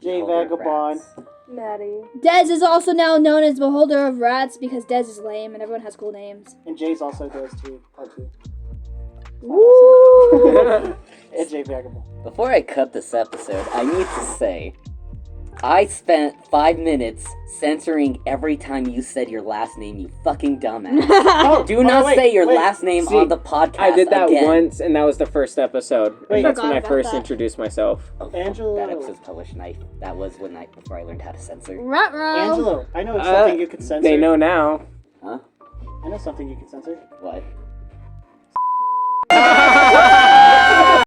Jayayvagabond. Maddie. Des is also now known as Beholderofrats because Des is lame and everyone has cool names. And Jay's also does too. Part 2. Woo! And Jayayvagabond. Before I cut this episode, I need to say, I spent 5 minutes censoring every time you said your last name, you fucking dumbass. Oh, Do not wait, say your wait. last name See, on the podcast I did that again. once, and that was the first episode. Wait. And that's when I Forgot first about that. introduced myself. Oh, fuck, Angelo. that episode's published, and that was before I learned how to censor. Ruh-roh. Angelo, I know something you could censor. They know now. Huh? I know something you could censor. What?